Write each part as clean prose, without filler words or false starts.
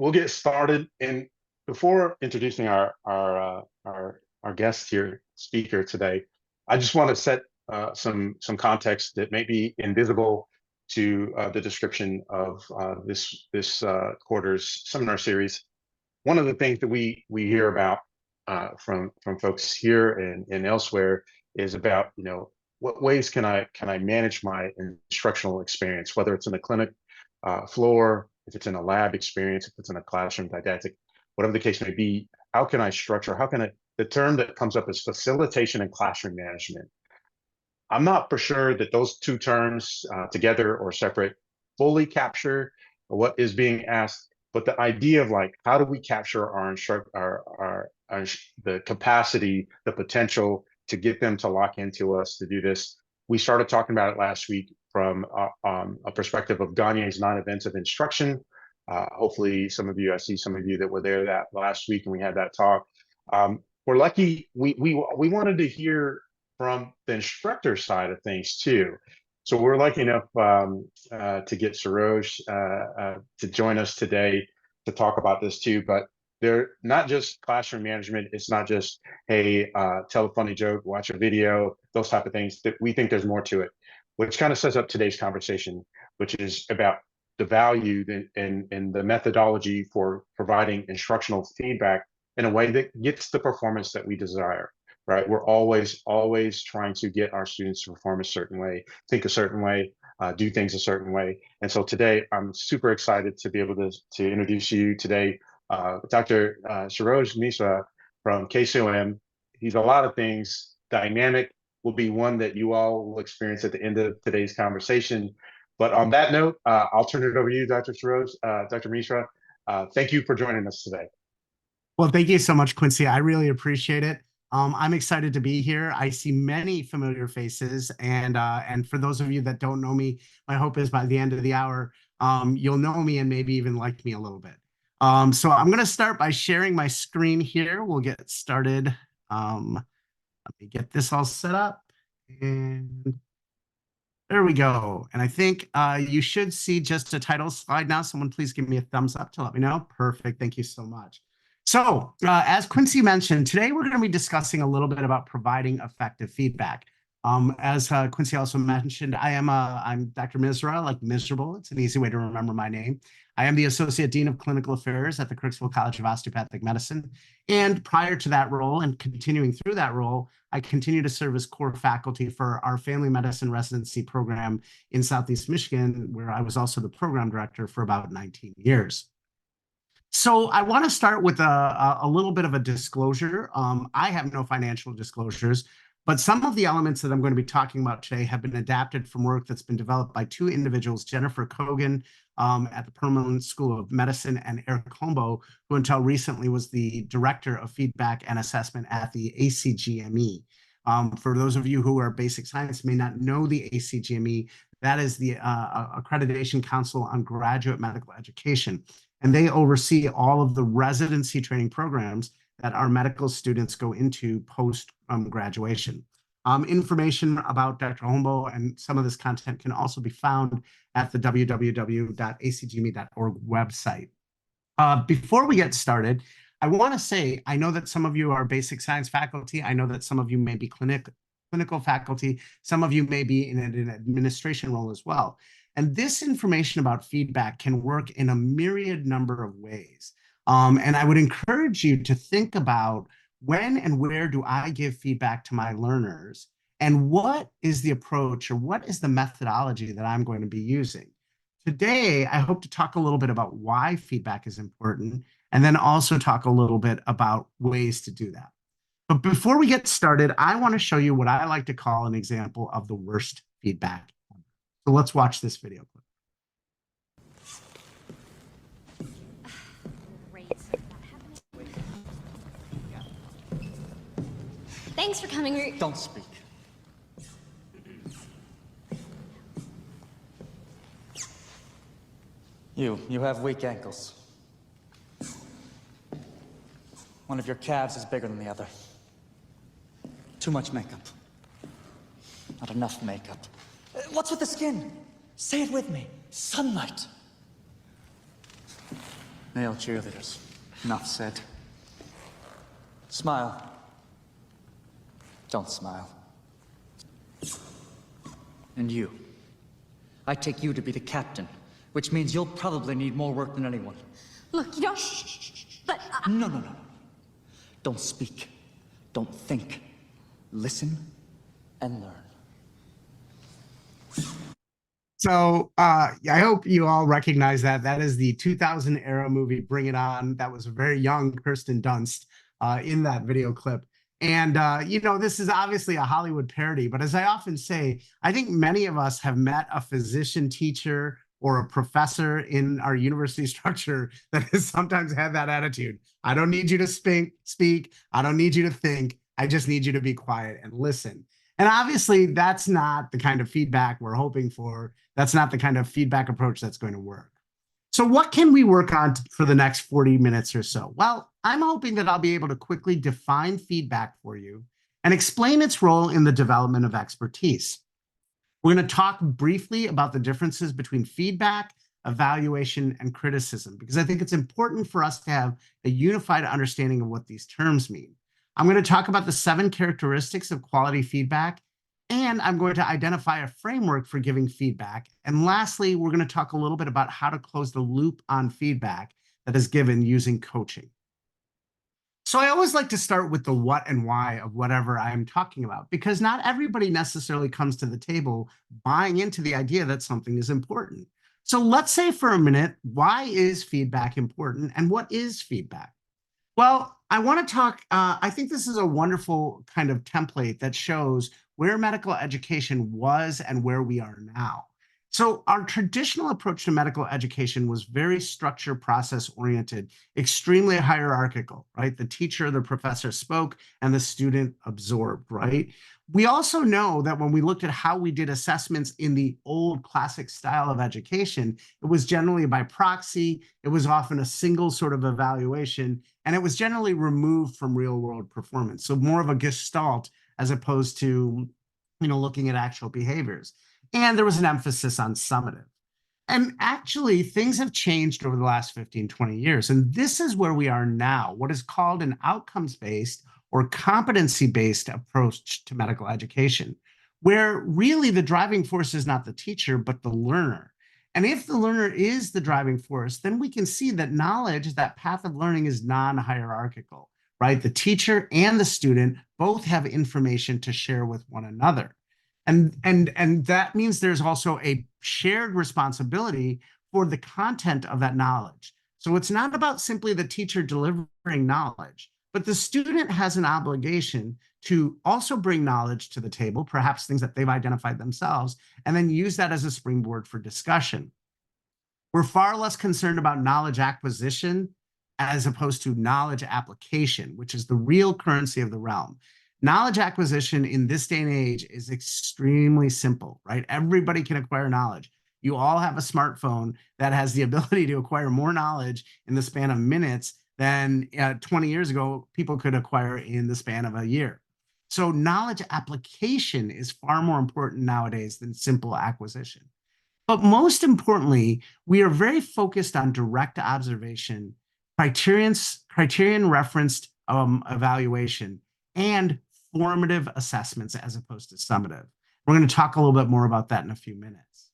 we'll get started. And before introducing our guest here, speaker today, I just want to set some context that may be invisible to the description of this quarter's seminar series. One of the things that we hear about from folks here and elsewhere is about, what ways can I manage my instructional experience, whether it's in the clinic floor, if it's in a lab experience, if it's in a classroom didactic, whatever the case may be. How can I structure? The term that comes up is facilitation and classroom management. I'm not for sure that those two terms, together or separate, fully capture what is being asked. But the idea of how do we capture the capacity, the potential to get them to lock into us to do this. We started talking about it last week from a perspective of Gagne's 9 events of instruction. Hopefully I see some of you that were there that last week and we had that talk. We're lucky, we wanted to hear from the instructor side of things too. So we're lucky enough to get Saroj to join us today to talk about this too. But they're not just classroom management. It's not just, hey, tell a funny joke, watch a video, those type of things. That we think there's more to it, which kind of sets up today's conversation, which is about the value and the methodology for providing instructional feedback in a way that gets the performance that we desire. Right? We're always trying to get our students to perform a certain way, think a certain way, do things a certain way. And so today, I'm super excited to be able to introduce you today, Dr. Saroj Misra from KCOM. He's a lot of things. Dynamic will be one that you all will experience at the end of today's conversation. But on that note, I'll turn it over to you, Dr. Saroj, Dr. Misra. Thank you for joining us today. Well, thank you so much, Quincy. I really appreciate it. I'm excited to be here. I see many familiar faces, and for those of you that don't know me, my hope is by the end of the hour, you'll know me and maybe even like me a little bit. So I'm going to start by sharing my screen here. We'll get started. Let me get this all set up, and there we go. And I think you should see just a title slide now. Someone please give me a thumbs up to let me know. Perfect. Thank you so much. So as Quincy mentioned, today we're going to be discussing a little bit about providing effective feedback. As Quincy also mentioned, I'm Dr. Misra, like miserable. It's an easy way to remember my name. I am the Associate Dean of Clinical Affairs at the Kirksville College of Osteopathic Medicine. And prior to that role and continuing through that role, I continue to serve as core faculty for our family medicine residency program in Southeast Michigan, where I was also the program director for about 19 years. So I want to start with a little bit of a disclosure. I have no financial disclosures, but some of the elements that I'm going to be talking about today have been adapted from work that's been developed by two individuals, Jennifer Kogan at the Perelman School of Medicine and Eric Hombo, who until recently was the Director of Feedback and Assessment at the ACGME. For those of you who are basic science may not know the ACGME, that is the Accreditation Council on Graduate Medical Education. And they oversee all of the residency training programs that our medical students go into post-graduation. Information about Dr. Hombo and some of this content can also be found at the www.acgme.org website. Before we get started, I want to say, I know that some of you are basic science faculty. I know that some of you may be clinical faculty. Some of you may be in an administration role as well. And this information about feedback can work in a myriad number of ways. And I would encourage you to think about when and where do I give feedback to my learners, and what is the approach or what is the methodology that I'm going to be using. Today, I hope to talk a little bit about why feedback is important, and then also talk a little bit about ways to do that. But before we get started, I want to show you what I like to call an example of the worst feedback. So let's watch this video clip. Great. Thanks for coming. Don't speak. You have weak ankles. One of your calves is bigger than the other. Too much makeup. Not enough makeup. What's with the skin? Say it with me. Sunlight. Male cheerleaders. Enough said. Smile. Don't smile. And you. I take you to be the captain, which means you'll probably need more work than anyone. Look, you don't... But... No. Don't speak. Don't think. Listen and learn. So I hope you all recognize that. That is the 2000 era movie, Bring It On. That was a very young Kirsten Dunst in that video clip. And, this is obviously a Hollywood parody, but as I often say, I think many of us have met a physician teacher or a professor in our university structure that has sometimes had that attitude. I don't need you to speak. I don't need you to think. I just need you to be quiet and listen. And obviously, that's not the kind of feedback we're hoping for. That's not the kind of feedback approach that's going to work. So what can we work on for the next 40 minutes or so? Well, I'm hoping that I'll be able to quickly define feedback for you and explain its role in the development of expertise. We're going to talk briefly about the differences between feedback, evaluation, and criticism, because I think it's important for us to have a unified understanding of what these terms mean. I'm going to talk about the 7 characteristics of quality feedback, and I'm going to identify a framework for giving feedback. And lastly, we're going to talk a little bit about how to close the loop on feedback that is given using coaching. So I always like to start with the what and why of whatever I'm talking about, because not everybody necessarily comes to the table buying into the idea that something is important. So let's say for a minute, why is feedback important and what is feedback? Well, I want to talk, I think this is a wonderful kind of template that shows where medical education was and where we are now. So our traditional approach to medical education was very structure process oriented, extremely hierarchical, right? The teacher, the professor spoke and the student absorbed, right? We also know that when we looked at how we did assessments in the old classic style of education, it was generally by proxy. It was often a single sort of evaluation, and it was generally removed from real world performance. So more of a gestalt as opposed to, looking at actual behaviors. And there was an emphasis on summative. And actually, things have changed over the last 15, 20 years. And this is where we are now, what is called an outcomes-based or competency-based approach to medical education, where really the driving force is not the teacher, but the learner. And if the learner is the driving force, then we can see that knowledge, that path of learning, is non-hierarchical, right? The teacher and the student both have information to share with one another. And that means there's also a shared responsibility for the content of that knowledge. So it's not about simply the teacher delivering knowledge, but the student has an obligation to also bring knowledge to the table, perhaps things that they've identified themselves, and then use that as a springboard for discussion. We're far less concerned about knowledge acquisition as opposed to knowledge application, which is the real currency of the realm. Knowledge acquisition in this day and age is extremely simple, right? Everybody can acquire knowledge. You all have a smartphone that has the ability to acquire more knowledge in the span of minutes than 20 years ago people could acquire in the span of a year. So knowledge application is far more important nowadays than simple acquisition. But most importantly, we are very focused on direct observation, criterion referenced evaluation, and formative assessments as opposed to summative. We're going to talk a little bit more about that in a few minutes.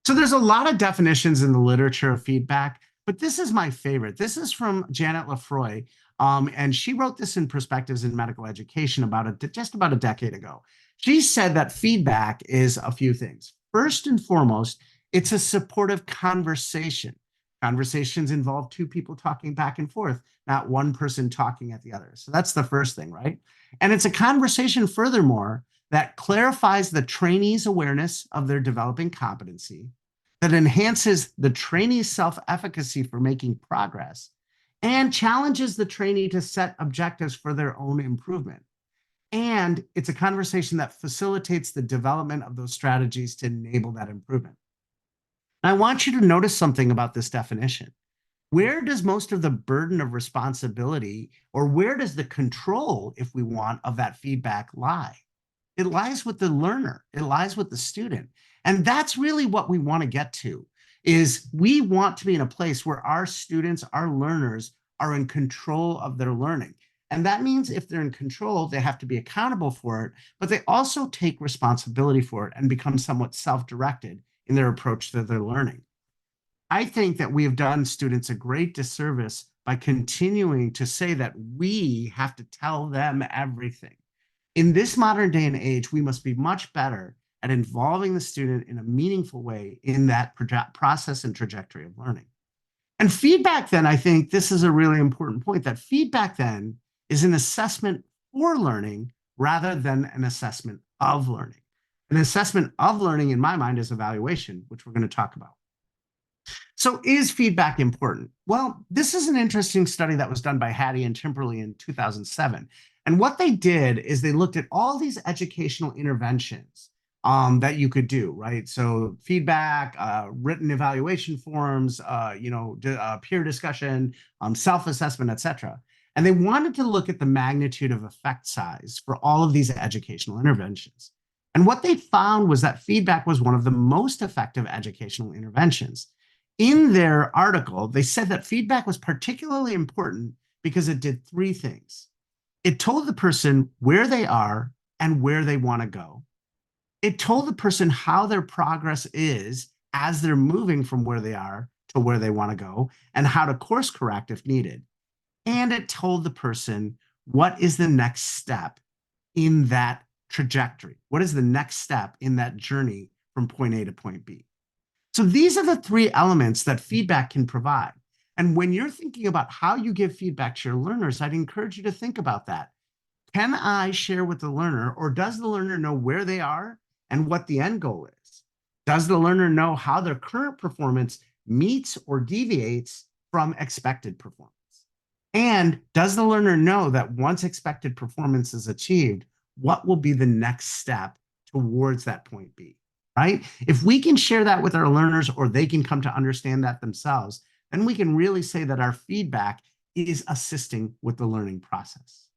So there's a lot of definitions in the literature of feedback, but this is my favorite. This is from Janet Lefroy, and she wrote this in Perspectives in Medical Education just about a decade ago. She said that feedback is a few things. First and foremost, it's a supportive conversation. Conversations involve 2 people talking back and forth, not one person talking at the other. So that's the first thing, right? And it's a conversation, furthermore, that clarifies the trainee's awareness of their developing competency, that enhances the trainee's self-efficacy for making progress, and challenges the trainee to set objectives for their own improvement. And it's a conversation that facilitates the development of those strategies to enable that improvement. I want you to notice something about this definition. Where does most of the burden of responsibility, or where does the control, if we want, of that feedback lie? It lies with the learner. It lies with the student. And that's really what we want to get to. is we want to be in a place where our students, our learners, are in control of their learning. And that means if they're in control, they have to be accountable for it, but they also take responsibility for it and become somewhat self-directed in their approach to their learning. I think that we have done students a great disservice by continuing to say that we have to tell them everything. In this modern day and age, we must be much better at involving the student in a meaningful way in that process and trajectory of learning. And feedback then, I think this is a really important point, that feedback then is an assessment for learning rather than an assessment of learning. An assessment of learning, in my mind, is evaluation, which we're going to talk about. So is feedback important? Well, this is an interesting study that was done by Hattie and Timperley in 2007. And what they did is they looked at all these educational interventions that you could do, right? So feedback, written evaluation forms, peer discussion, self-assessment, etc. And they wanted to look at the magnitude of effect size for all of these educational interventions. And what they found was that feedback was one of the most effective educational interventions. In their article, they said that feedback was particularly important because it did three things. It told the person where they are and where they want to go. It told the person how their progress is as they're moving from where they are to where they want to go and how to course correct if needed. And it told the person what is the next step in that trajectory. What is the next step in that journey from point A to point B? So these are the three elements that feedback can provide. And when you're thinking about how you give feedback to your learners, I'd encourage you to think about that. Can I share with the learner, or does the learner know where they are and what the end goal is? Does the learner know how their current performance meets or deviates from expected performance? And does the learner know that once expected performance is achieved, what will be the next step towards that point B, right? If we can share that with our learners, or they can come to understand that themselves, then we can really say that our feedback is assisting with the learning process.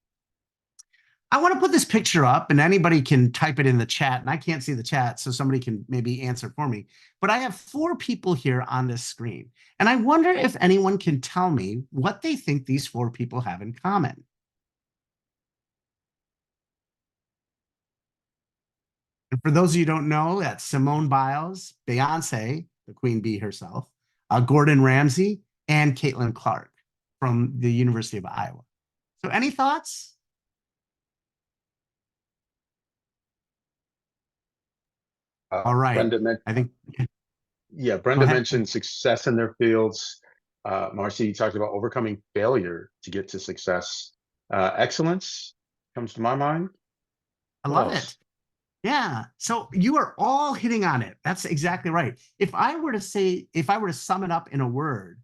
I want to put this picture up, and anybody can type it in the chat, and I can't see the chat, so somebody can maybe answer for me. But I have 4 people here on this screen, and I wonder if anyone can tell me what they think these 4 people have in common. And for those of you who don't know, that's Simone Biles, Beyonce, the Queen Bee herself, Gordon Ramsay, and Caitlin Clark from the University of Iowa. So any thoughts? All right. Brenda I think. Yeah, Brenda mentioned success in their fields. Marcy, you talked about overcoming failure to get to success. Excellence comes to my mind. I love it. Yeah. So you are all hitting on it. That's exactly right. If I were to sum it up in a word,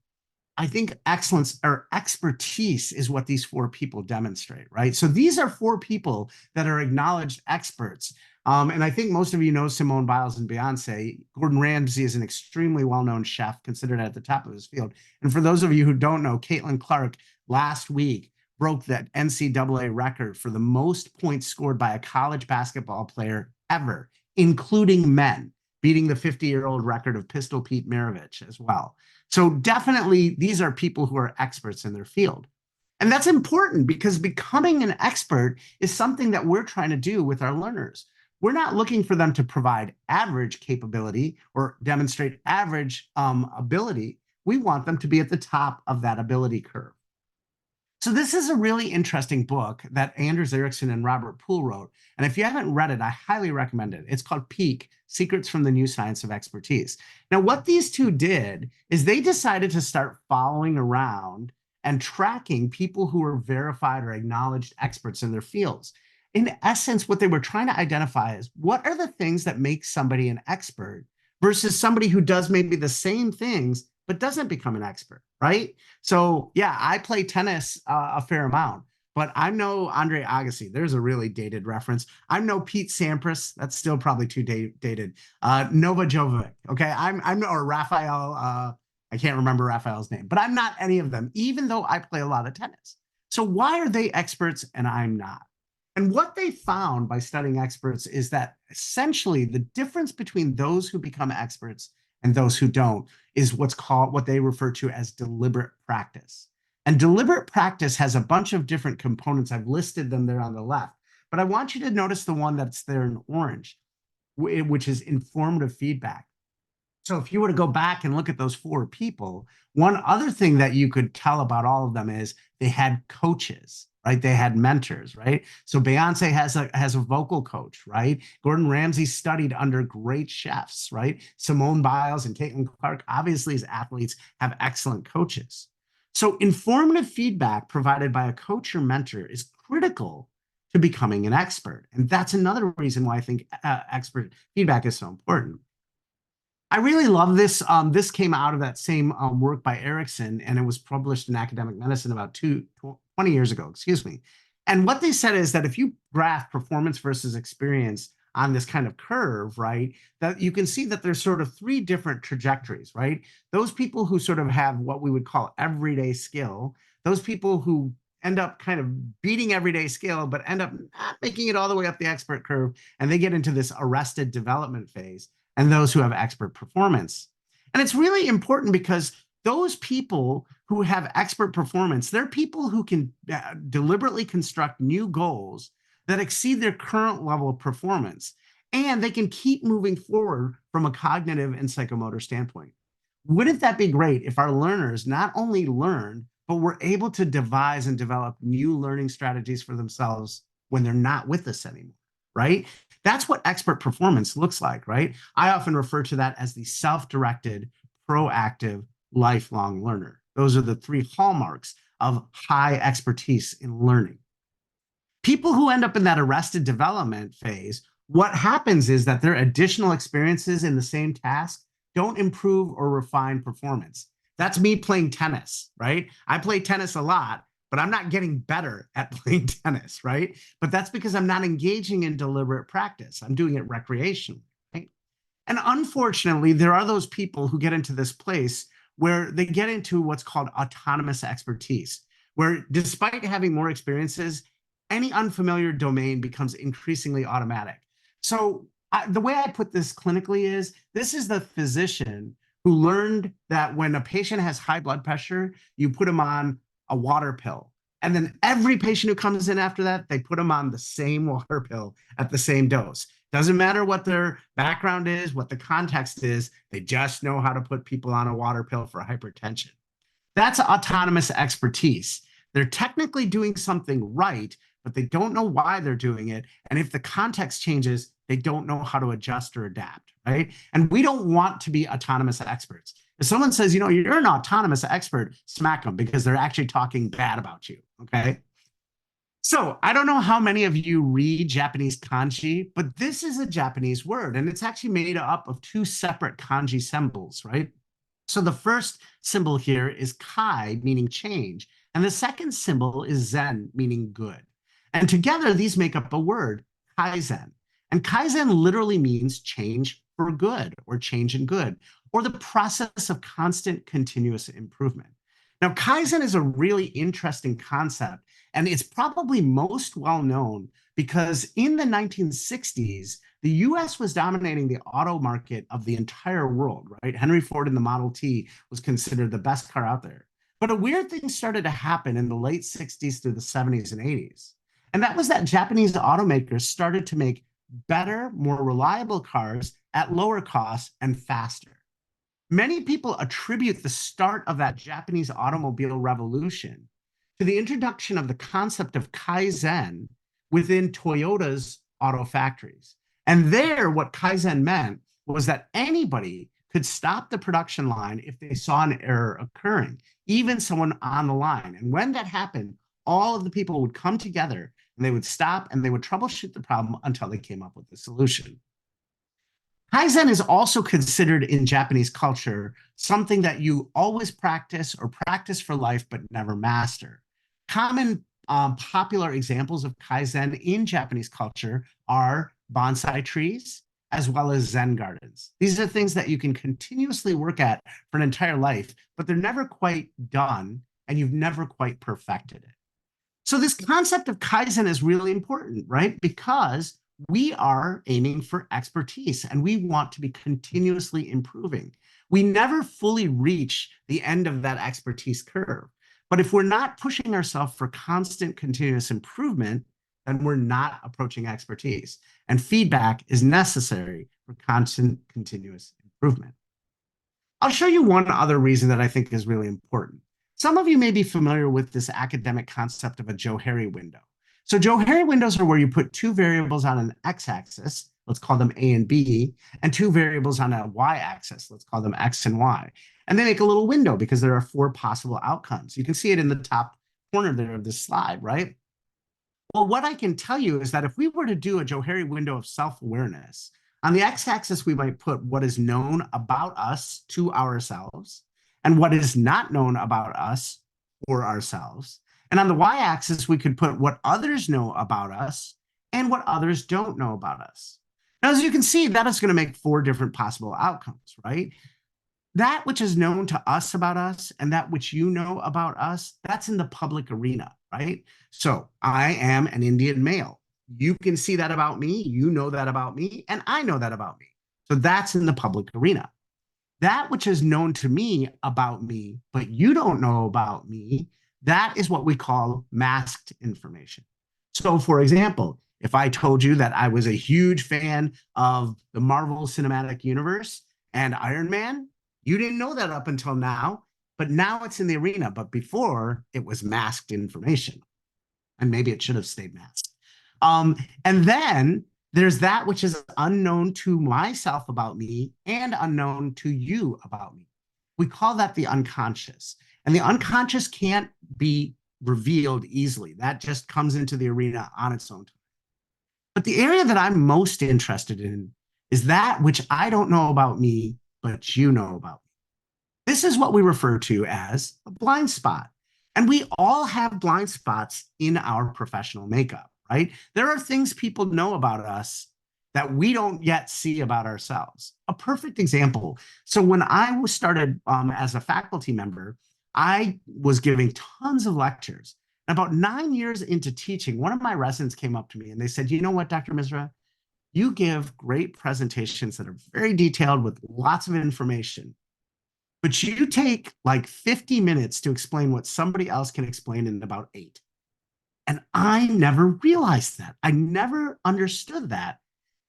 I think excellence or expertise is what these 4 people demonstrate, right? So these are 4 people that are acknowledged experts. And I think most of you know Simone Biles and Beyonce. Gordon Ramsay is an extremely well-known chef, considered at the top of his field. And for those of you who don't know, Caitlin Clark last week broke that NCAA record for the most points scored by a college basketball player ever, including men, beating the 50-year-old record of Pistol Pete Maravich as well. So definitely, these are people who are experts in their field. And that's important because becoming an expert is something that we're trying to do with our learners. We're not looking for them to provide average capability or demonstrate average ability. We want them to be at the top of that ability curve. So this is a really interesting book that Anders Ericsson and Robert Poole wrote. And if you haven't read it, I highly recommend it. It's called Peak: Secrets from the New Science of Expertise. Now, what these 2 did is they decided to start following around and tracking people who were verified or acknowledged experts in their fields. In essence, what they were trying to identify is what are the things that make somebody an expert versus somebody who does maybe the same things but doesn't become an expert, right? So yeah, I play tennis a fair amount, but I'm no Andre Agassi. There's a really dated reference. I'm no Pete Sampras. That's still probably too dated. Nova Jovic, okay? Or Rafael, I can't remember Rafael's name, but I'm not any of them, even though I play a lot of tennis. So why are they experts and I'm not? And what they found by studying experts is that essentially the difference between those who become experts and those who don't, is what they refer to as deliberate practice. And deliberate practice has a bunch of different components. I've listed them there on the left, but I want you to notice the one that's there in orange, which is informative feedback. So if you were to go back and look at those 4 people, one other thing that you could tell about all of them is they had coaches, right? They had mentors, right? So Beyonce has a vocal coach, right? Gordon Ramsay studied under great chefs, right? Simone Biles and Caitlin Clark, obviously as athletes, have excellent coaches. So informative feedback provided by a coach or mentor is critical to becoming an expert. And that's another reason why I think expert feedback is so important. I really love this. This came out of that same work by Erickson, and it was published in Academic Medicine about 20 years ago, excuse me. And what they said is that if you graph performance versus experience on this kind of curve, right, that you can see that there's sort of 3 different trajectories, right? Those people who sort of have what we would call everyday skill, those people who end up kind of beating everyday skill, but end up not making it all the way up the expert curve, and they get into this arrested development phase, and those who have expert performance. And it's really important because those people who have expert performance, they're people who can deliberately construct new goals that exceed their current level of performance, and they can keep moving forward from a cognitive and psychomotor standpoint. Wouldn't that be great if our learners not only learned, but were able to devise and develop new learning strategies for themselves when they're not with us anymore, right? That's what expert performance looks like, right? I often refer to that as the self-directed, proactive, lifelong learner. Those are the 3 hallmarks of high expertise in learning. People who end up in that arrested development phase, what happens is that their additional experiences in the same task don't improve or refine performance. That's me playing tennis, right? I play tennis a lot, but I'm not getting better at playing tennis, right? But that's because I'm not engaging in deliberate practice. I'm doing it recreationally, right? And unfortunately, there are those people who get into this place where they get into what's called autonomous expertise, where despite having more experiences, any unfamiliar domain becomes increasingly automatic. So the way I put this clinically is, this is the physician who learned that when a patient has high blood pressure, you put them on a water pill. And then every patient who comes in after that, they put them on the same water pill at the same dose. Doesn't matter what their background is, what the context is, they just know how to put people on a water pill for hypertension. That's autonomous expertise. They're technically doing something right, but they don't know why they're doing it. And if the context changes, they don't know how to adjust or adapt, right? And we don't want to be autonomous experts. If someone says, you're an autonomous expert, smack them, because they're actually talking bad about you, okay? So I don't know how many of you read Japanese kanji, but this is a Japanese word, and it's actually made up of 2 separate kanji symbols, right? So the first symbol here is kai, meaning change, and the second symbol is zen, meaning good. And together, these make up a word, kaizen. And kaizen literally means change for good, or change in good, or the process of constant continuous improvement. Now, kaizen is a really interesting concept, and it's probably most well known because in the 1960s, the US was dominating the auto market of the entire world, right? Henry Ford in the Model T was considered the best car out there. But a weird thing started to happen in the late 60s through the 70s and 80s. And that was that Japanese automakers started to make better, more reliable cars at lower costs and faster. Many people attribute the start of that Japanese automobile revolution to the introduction of the concept of Kaizen within Toyota's auto factories. And there, what Kaizen meant was that anybody could stop the production line if they saw an error occurring, even someone on the line. And when that happened, all of the people would come together and they would stop and they would troubleshoot the problem until they came up with the solution. Kaizen is also considered in Japanese culture something that you always practice or practice for life but never master. Common popular examples of Kaizen in Japanese culture are bonsai trees, as well as Zen gardens. These are things that you can continuously work at for an entire life, but they're never quite done, and you've never quite perfected it. So this concept of Kaizen is really important, right? Because we are aiming for expertise and we want to be continuously improving. We never fully reach the end of that expertise curve. But if we're not pushing ourselves for constant continuous improvement, then we're not approaching expertise. And feedback is necessary for constant continuous improvement. I'll show you one other reason that I think is really important. Some of you may be familiar with this academic concept of a Johari window. So Johari windows are where you put two variables on an x-axis, let's call them A and B, and two variables on a y-axis, let's call them X and Y. And they make a little window because there are four possible outcomes. You can see it in the top corner there of this slide, right? Well, what I can tell you is that if we were to do a Johari window of self-awareness, on the x-axis, we might put what is known about us to ourselves and what is not known about us for ourselves. And on the y-axis, we could put what others know about us and what others don't know about us. Now, as you can see, that is going to make four different possible outcomes, right? That which is known to us about us and that which you know about us, that's in the public arena, right? So I am an Indian male. You can see that about me, you know that about me, and I know that about me. So that's in the public arena. That which is known to me about me, but you don't know about me, that is what we call masked information. So for example, if I told you that I was a huge fan of the Marvel Cinematic Universe and Iron Man, you didn't know that up until now, but now it's in the arena. But before, it was masked information. And maybe it should have stayed masked. And then there's that which is unknown to myself about me and unknown to you about me. We call that the unconscious. And the unconscious can't be revealed easily. That just comes into the arena on its own time. But the area that I'm most interested in is that which I don't know about me, but you know about me. This is what we refer to as a blind spot. And we all have blind spots in our professional makeup, right? There are things people know about us that we don't yet see about ourselves. A perfect example. So when I was started as a faculty member, I was giving tons of lectures. And about 9 years into teaching, one of my residents came up to me and they said, you know what, Dr. Misra, you give great presentations that are very detailed with lots of information, but you take like 50 minutes to explain what somebody else can explain in about 8. And I never realized that. I never understood that.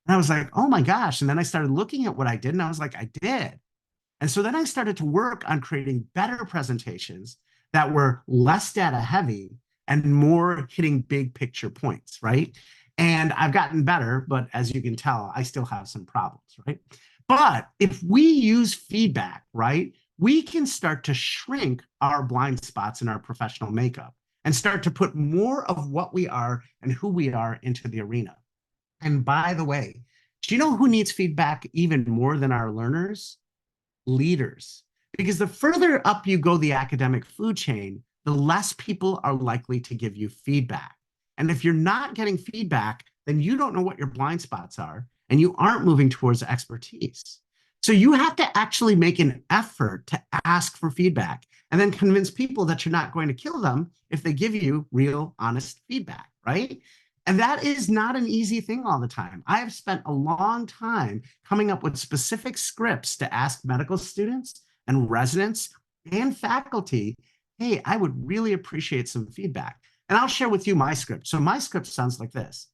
And I was like, oh my gosh. And then I started looking at what I did and I was like, I did. And so then I started to work on creating better presentations that were less data heavy and more hitting big picture points, right? And I've gotten better, but as you can tell, I still have some problems, right? But if we use feedback, right, we can start to shrink our blind spots in our professional makeup and start to put more of what we are and who we are into the arena. And by the way, do you know who needs feedback even more than our learners? Leaders. Because the further up you go the academic food chain, the less people are likely to give you feedback. And if you're not getting feedback, then you don't know what your blind spots are, and you aren't moving towards expertise. So you have to actually make an effort to ask for feedback and then convince people that you're not going to kill them if they give you real, honest feedback, right? And that is not an easy thing all the time. I have spent a long time coming up with specific scripts to ask medical students and residents and faculty, hey, I would really appreciate some feedback. And I'll share with you my script. So my script sounds like this.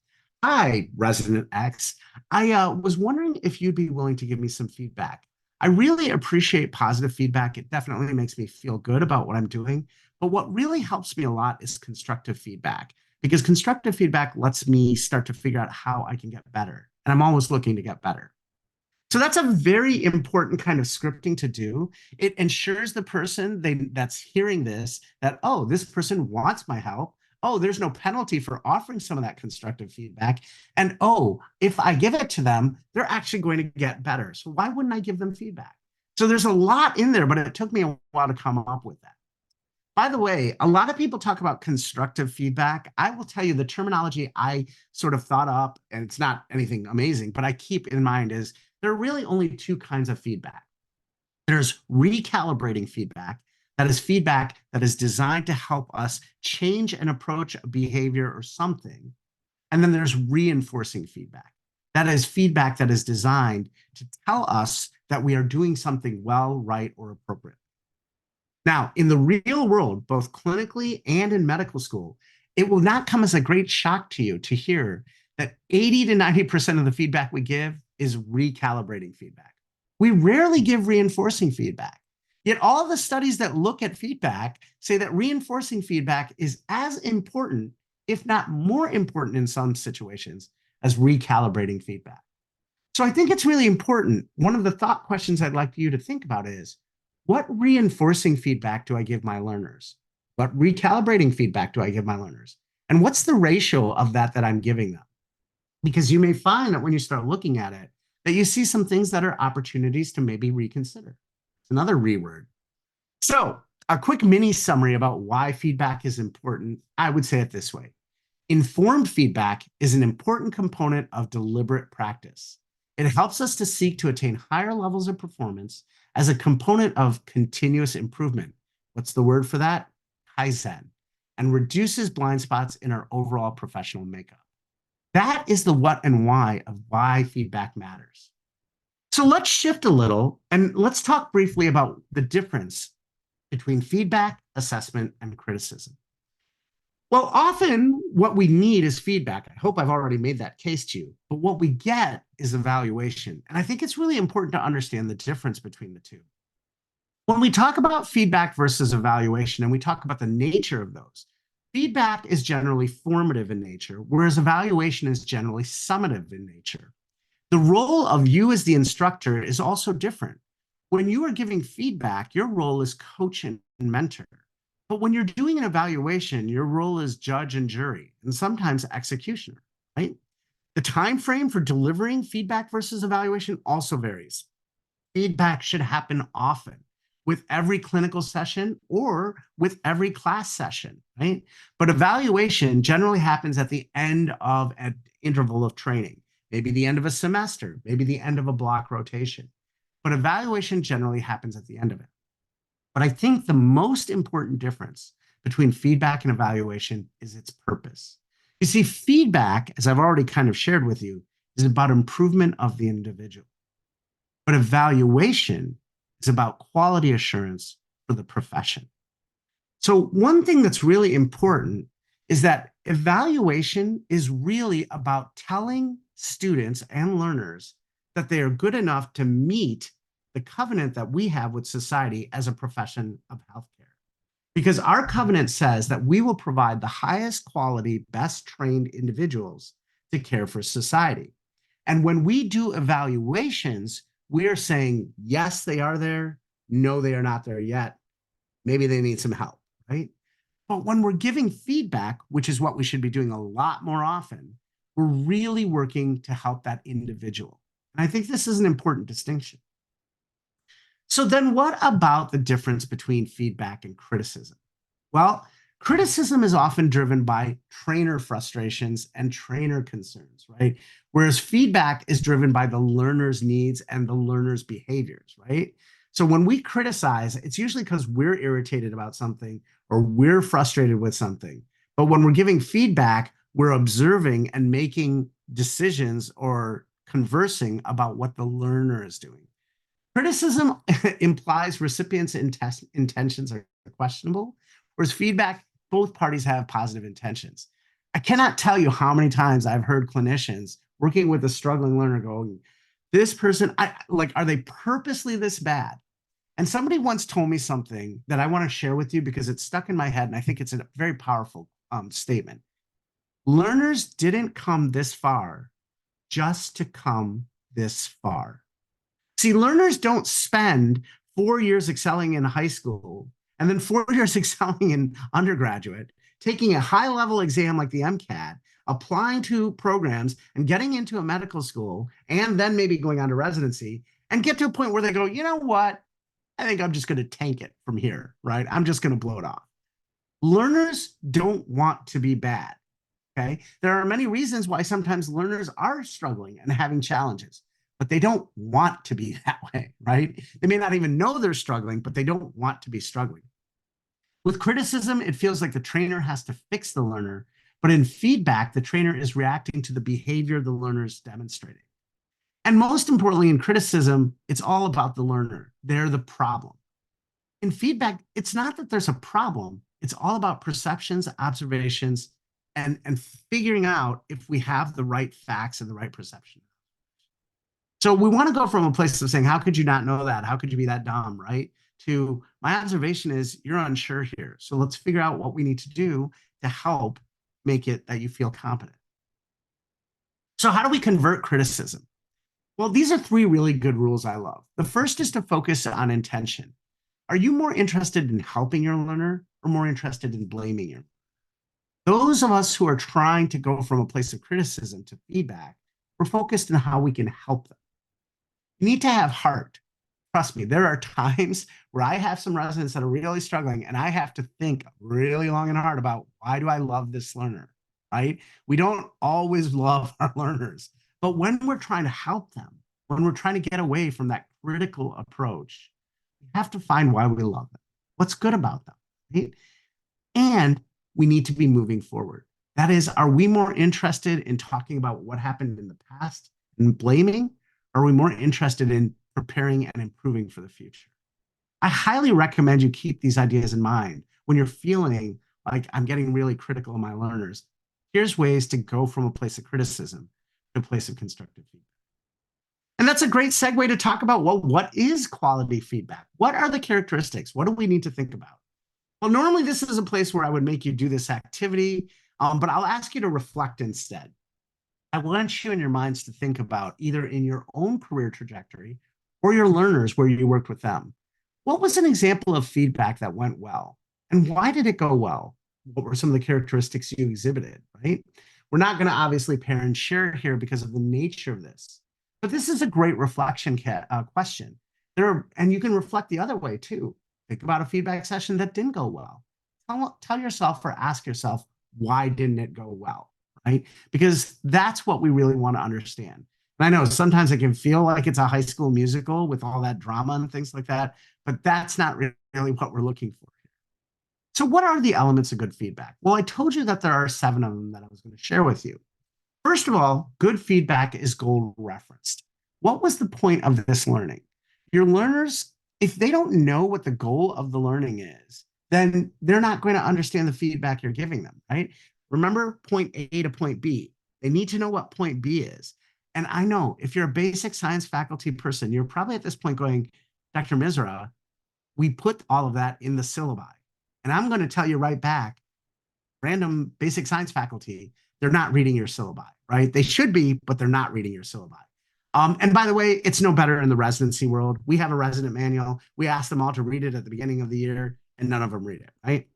Hi, Resident X. I was wondering if you'd be willing to give me some feedback. I really appreciate positive feedback. It definitely makes me feel good about what I'm doing. But what really helps me a lot is constructive feedback, because constructive feedback lets me start to figure out how I can get better. And I'm always looking to get better. So that's a very important kind of scripting to do. It ensures the person that's hearing this that, oh, this person wants my help. Oh, there's no penalty for offering some of that constructive feedback. And oh, if I give it to them, they're actually going to get better. So why wouldn't I give them feedback? So there's a lot in there, but it took me a while to come up with that. By the way, a lot of people talk about constructive feedback. I will tell you the terminology I sort of thought up, and it's not anything amazing, but I keep in mind is there are really only two kinds of feedback. There's recalibrating feedback. That is feedback that is designed to help us change an approach, a behavior, or something. And then there's reinforcing feedback. That is feedback that is designed to tell us that we are doing something well, right, or appropriate. Now, in the real world, both clinically and in medical school, it will not come as a great shock to you to hear that 80 to 90% of the feedback we give is recalibrating feedback. We rarely give reinforcing feedback. Yet all the studies that look at feedback say that reinforcing feedback is as important, if not more important in some situations, as recalibrating feedback. So I think it's really important. One of the thought questions I'd like you to think about is, what reinforcing feedback do I give my learners? What recalibrating feedback do I give my learners? And what's the ratio of that I'm giving them? Because you may find that when you start looking at it, that you see some things that are opportunities to maybe reconsider. It's another reword. So a quick mini summary about why feedback is important, I would say it this way. Informed feedback is an important component of deliberate practice. It helps us to seek to attain higher levels of performance as a component of continuous improvement. What's the word for that? Kaizen. And reduces blind spots in our overall professional makeup. That is the what and why of why feedback matters. So let's shift a little and let's talk briefly about the difference between feedback, assessment, and criticism. Well, often what we need is feedback. I hope I've already made that case to you, but what we get is evaluation. And I think it's really important to understand the difference between the two. When we talk about feedback versus evaluation, and we talk about the nature of those, feedback is generally formative in nature, whereas evaluation is generally summative in nature. The role of you as the instructor is also different. When you are giving feedback, your role is coach and mentor. But when you're doing an evaluation, your role is judge and jury, and sometimes executioner, right? The time frame for delivering feedback versus evaluation also varies. Feedback should happen often, with every clinical session or with every class session, right? But evaluation generally happens at the end of an interval of training, maybe the end of a semester, maybe the end of a block rotation. But evaluation generally happens at the end of it. But I think the most important difference between feedback and evaluation is its purpose. You see, feedback, as I've already kind of shared with you, is about improvement of the individual. But evaluation is about quality assurance for the profession. So one thing that's really important is that evaluation is really about telling students and learners that they are good enough to meet the covenant that we have with society as a profession of healthcare. Because our covenant says that we will provide the highest quality, best trained individuals to care for society. And when we do evaluations, we are saying, yes, they are there. No, they are not there yet. Maybe they need some help, right? But when we're giving feedback, which is what we should be doing a lot more often, we're really working to help that individual. And I think this is an important distinction. So then what about the difference between feedback and criticism? Well, criticism is often driven by trainer frustrations and trainer concerns, right? Whereas feedback is driven by the learner's needs and the learner's behaviors, right? So when we criticize, it's usually because we're irritated about something or we're frustrated with something. But when we're giving feedback, we're observing and making decisions or conversing about what the learner is doing. Criticism implies recipients' intentions are questionable, whereas feedback, both parties have positive intentions. I cannot tell you how many times I've heard clinicians working with a struggling learner going, this person, are they purposely this bad? And somebody once told me something that I want to share with you because it's stuck in my head, and I think it's a very powerful statement. Learners didn't come this far just to come this far. See, learners don't spend 4 years excelling in high school and then 4 years excelling in undergraduate, taking a high-level exam like the MCAT, applying to programs and getting into a medical school, and then maybe going on to residency, and get to a point where they go, you know what? I think I'm just going to tank it from here, right? I'm just going to blow it off. Learners don't want to be bad, okay? There are many reasons why sometimes learners are struggling and having challenges, but they don't want to be that way, right? They may not even know they're struggling, but they don't want to be struggling. With criticism, it feels like the trainer has to fix the learner, But in feedback, the trainer is reacting to the behavior the learner is demonstrating. And most importantly, in criticism, it's all about the learner. They're the problem. In feedback, it's not that there's a problem. It's all about perceptions, observations, and figuring out if we have the right facts and the right perception. So we want to go from a place of saying, how could you not know that? How could you be that dumb, right? To my observation is you're unsure here. So let's figure out what we need to do to help make it that you feel competent. So how do we convert criticism? Well, these are 3 really good rules I love. The first is to focus on intention. Are you more interested in helping your learner or more interested in blaming your learner? Those of us who are trying to go from a place of criticism to feedback, we're focused on how we can help them. You need to have heart. Trust me, there are times where I have some residents that are really struggling and I have to think really long and hard about, why do I love this learner, right? We don't always love our learners, but when we're trying to help them, when we're trying to get away from that critical approach, we have to find why we love them. What's good about them, right? And we need to be moving forward. That is, are we more interested in talking about what happened in the past and blaming? Or are we more interested in preparing and improving for the future? I highly recommend you keep these ideas in mind when you're feeling like I'm getting really critical of my learners. Here's ways to go from a place of criticism to a place of constructive feedback. And that's a great segue to talk about, well, what is quality feedback? What are the characteristics? What do we need to think about? Well, normally this is a place where I would make you do this activity, but I'll ask you to reflect instead. I want you in your minds to think about, either in your own career trajectory or your learners where you worked with them. What was an example of feedback that went well? And why did it go well? What were some of the characteristics you exhibited, right? We're not going to obviously pair and share here because of the nature of this. But this is a great reflection question. And you can reflect the other way too. Think about a feedback session that didn't go well. Tell yourself or ask yourself, why didn't it go well? Right? Because that's what we really want to understand. And I know sometimes it can feel like it's a high school musical with all that drama and things like that, but that's not really what we're looking for here. So what are the elements of good feedback? Well, I told you that there are 7 of them that I was going to share with you. First of all, good feedback is goal referenced. What was the point of this learning? Your learners, if they don't know what the goal of the learning is, then they're not going to understand the feedback you're giving them, right? Remember point A to point B. They need to know what point B is. And I know if you're a basic science faculty person, you're probably at this point going, Dr. Misra, we put all of that in the syllabi. And I'm going to tell you right back, random basic science faculty, they're not reading your syllabi, right? They should be, but they're not reading your syllabi. And by the way, it's no better in the residency world. We have a resident manual. We ask them all to read it at the beginning of the year, and none of them read it, right?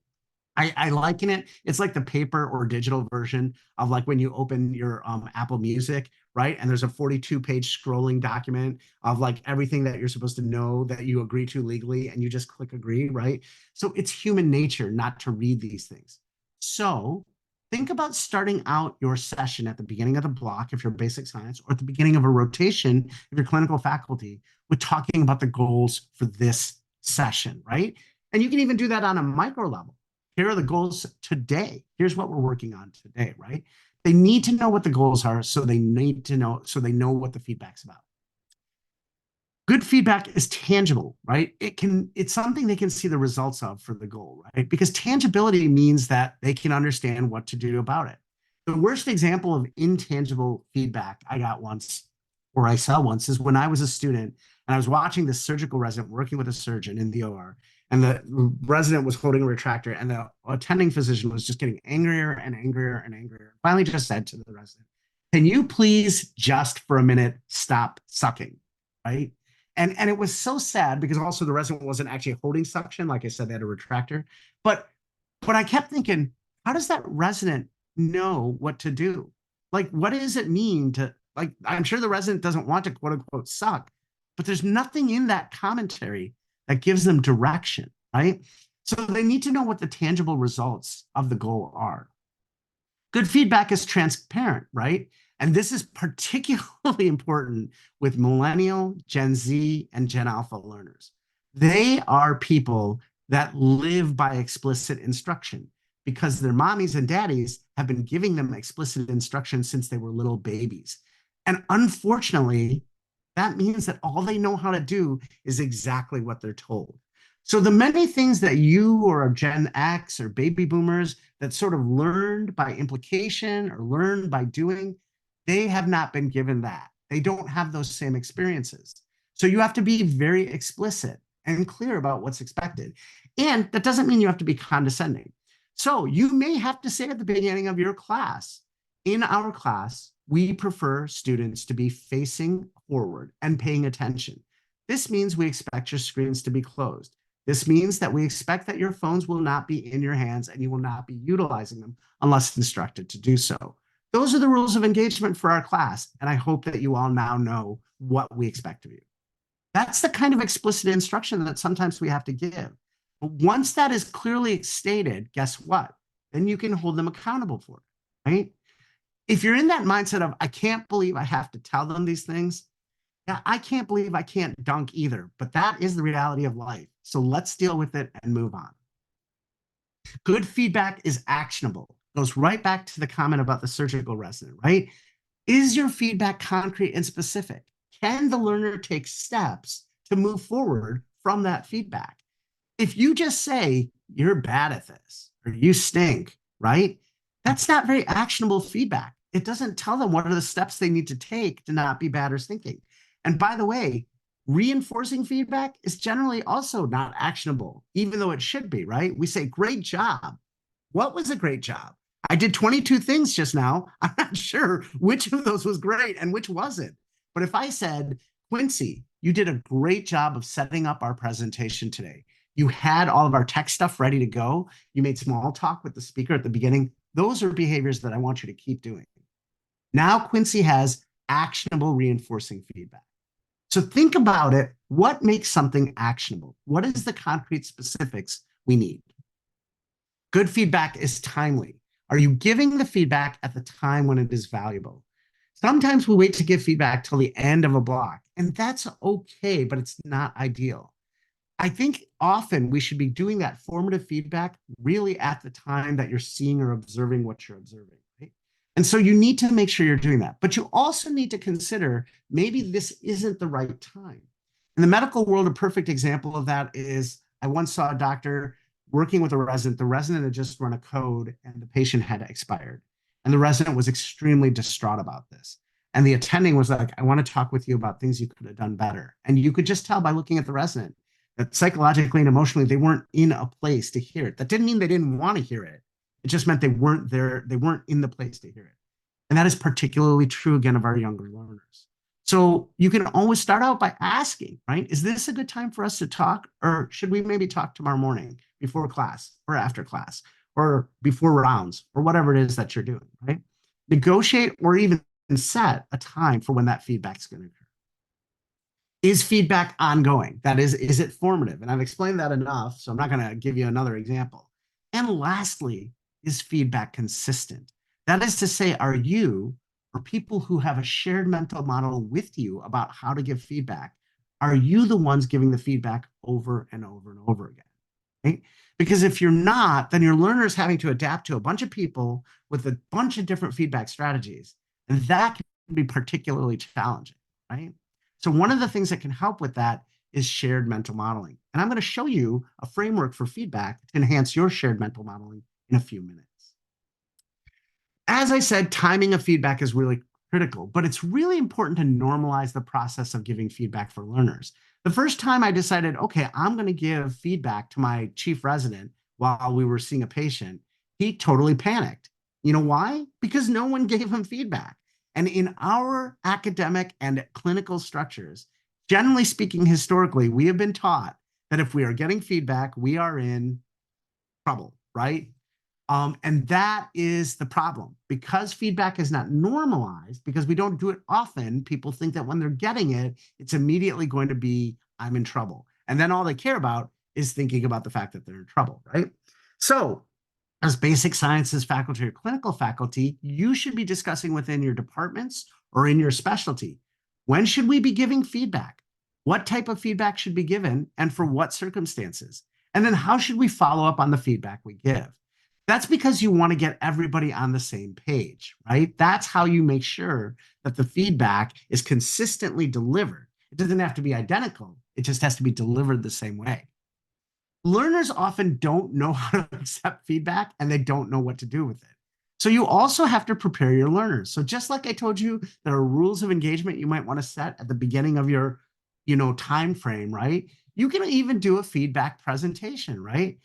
I liken it. It's like the paper or digital version of like when you open your Apple Music, right? And there's a 42-page scrolling document of like everything that you're supposed to know that you agree to legally, and you just click agree, right? So it's human nature not to read these things. So think about starting out your session at the beginning of the block if you're basic science, or at the beginning of a rotation if you're clinical faculty, with talking about the goals for this session, right? And you can even do that on a micro level. Here are the goals today. Here's what we're working on today, right? They need to know what the goals are, so they know what the feedback's about. Good feedback is tangible, right? It's something they can see the results of for the goal, right? Because tangibility means that they can understand what to do about it. The worst example of intangible feedback I got once, or I saw once, is when I was a student and I was watching this surgical resident working with a surgeon in the OR. And the resident was holding a retractor, and the attending physician was just getting angrier and angrier and angrier. Finally just said to the resident, can you please just for a minute stop sucking, right? And it was so sad because also the resident wasn't actually holding suction. Like I said, they had a retractor. But I kept thinking, how does that resident know what to do? Like, what does it mean to, like, I'm sure the resident doesn't want to quote unquote suck, but there's nothing in that commentary that gives them direction, right? So they need to know what the tangible results of the goal are. Good feedback is transparent, right? And this is particularly important with millennial, Gen Z, and Gen Alpha learners. They are people that live by explicit instruction. because their mommies and daddies have been giving them explicit instruction since they were little babies. And unfortunately, that means that all they know how to do is exactly what they're told. So the many things that you or Gen X or baby boomers that sort of learned by implication or learned by doing, they have not been given that. They don't have those same experiences. So you have to be very explicit and clear about what's expected. And that doesn't mean you have to be condescending. So you may have to say at the beginning of your class, in our class, we prefer students to be facing forward and paying attention. This means we expect your screens to be closed. This means that we expect that your phones will not be in your hands and you will not be utilizing them unless instructed to do so. Those are the rules of engagement for our class, and I hope that you all now know what we expect of you. That's the kind of explicit instruction that sometimes we have to give. But once that is clearly stated, guess what? Then you can hold them accountable for it, right? If you're in that mindset of, I can't believe I have to tell them these things, yeah, I can't believe I can't dunk either, but that is the reality of life. So let's deal with it and move on. Good feedback is actionable. Goes right back to the comment about the surgical resident, right? Is your feedback concrete and specific? Can the learner take steps to move forward from that feedback? If you just say, you're bad at this, or you stink, right? That's not very actionable feedback. It doesn't tell them what are the steps they need to take to not be bad or stinking. And by the way, reinforcing feedback is generally also not actionable, even though it should be, right? We say, great job. What was a great job? I did 22 things just now. I'm not sure which of those was great and which wasn't. But if I said, Quincy, you did a great job of setting up our presentation today. You had all of our tech stuff ready to go. You made small talk with the speaker at the beginning. Those are behaviors that I want you to keep doing. Now Quincy has actionable reinforcing feedback. So think about it. What makes something actionable? What is the concrete specifics we need? Good feedback is timely. Are you giving the feedback at the time when it is valuable? Sometimes we wait to give feedback till the end of a block, and that's okay, but it's not ideal. I think often we should be doing that formative feedback really at the time that you're seeing or observing what you're observing, right? And so you need to make sure you're doing that, but you also need to consider maybe this isn't the right time. In the medical world, a perfect example of that is I once saw a doctor working with a resident. The resident had just run a code and the patient had expired. And the resident was extremely distraught about this. And the attending was like, I want to talk with you about things you could have done better. And you could just tell by looking at the resident that psychologically and emotionally, they weren't in a place to hear it. That didn't mean they didn't want to hear it. It just meant they weren't there. They weren't in the place to hear it. And that is particularly true, again, of our younger learners. So you can always start out by asking, right? Is this a good time for us to talk? Or should we maybe talk tomorrow morning before class or after class or before rounds or whatever it is that you're doing, right? Negotiate or even set a time for when that feedback's going to occur. Is feedback ongoing? That is it formative? And I've explained that enough, so I'm not going to give you another example. And lastly, is feedback consistent? That is to say, are you or people who have a shared mental model with you about how to give feedback, are you the ones giving the feedback over and over and over again? Right? Because if you're not, then your learner is having to adapt to a bunch of people with a bunch of different feedback strategies. And that can be particularly challenging, right? So one of the things that can help with that is shared mental modeling. And I'm going to show you a framework for feedback to enhance your shared mental modeling in a few minutes. As I said, timing of feedback is really critical, but it's really important to normalize the process of giving feedback for learners. The first time I decided, okay, I'm going to give feedback to my chief resident while we were seeing a patient, he totally panicked. You know why? Because no one gave him feedback. And in our academic and clinical structures, generally speaking, historically, we have been taught that if we are getting feedback, we are in trouble, right? And that is the problem. Because feedback is not normalized, because we don't do it often, people think that when they're getting it, it's immediately going to be, I'm in trouble. And then all they care about is thinking about the fact that they're in trouble, right? So as basic sciences faculty or clinical faculty, you should be discussing within your departments or in your specialty, when should we be giving feedback? What type of feedback should be given and for what circumstances? And then how should we follow up on the feedback we give? That's because you want to get everybody on the same page, right? That's how you make sure that the feedback is consistently delivered. It doesn't have to be identical. It just has to be delivered the same way. Learners often don't know how to accept feedback and they don't know what to do with it. So you also have to prepare your learners. So just like I told you, there are rules of engagement you might want to set at the beginning of your, time frame, right? You can even do a feedback presentation, right?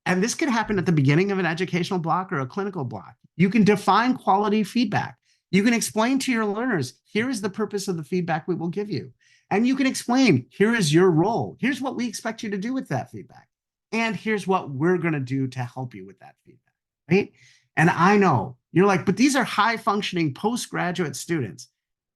And this could happen at the beginning of an educational block or a clinical block. You can define quality feedback. You can explain to your learners, here is the purpose of the feedback we will give you. And you can explain, here is your role. Here's what we expect you to do with that feedback. And here's what we're going to do to help you with that feedback, right? And I know you're like, but these are high functioning postgraduate students.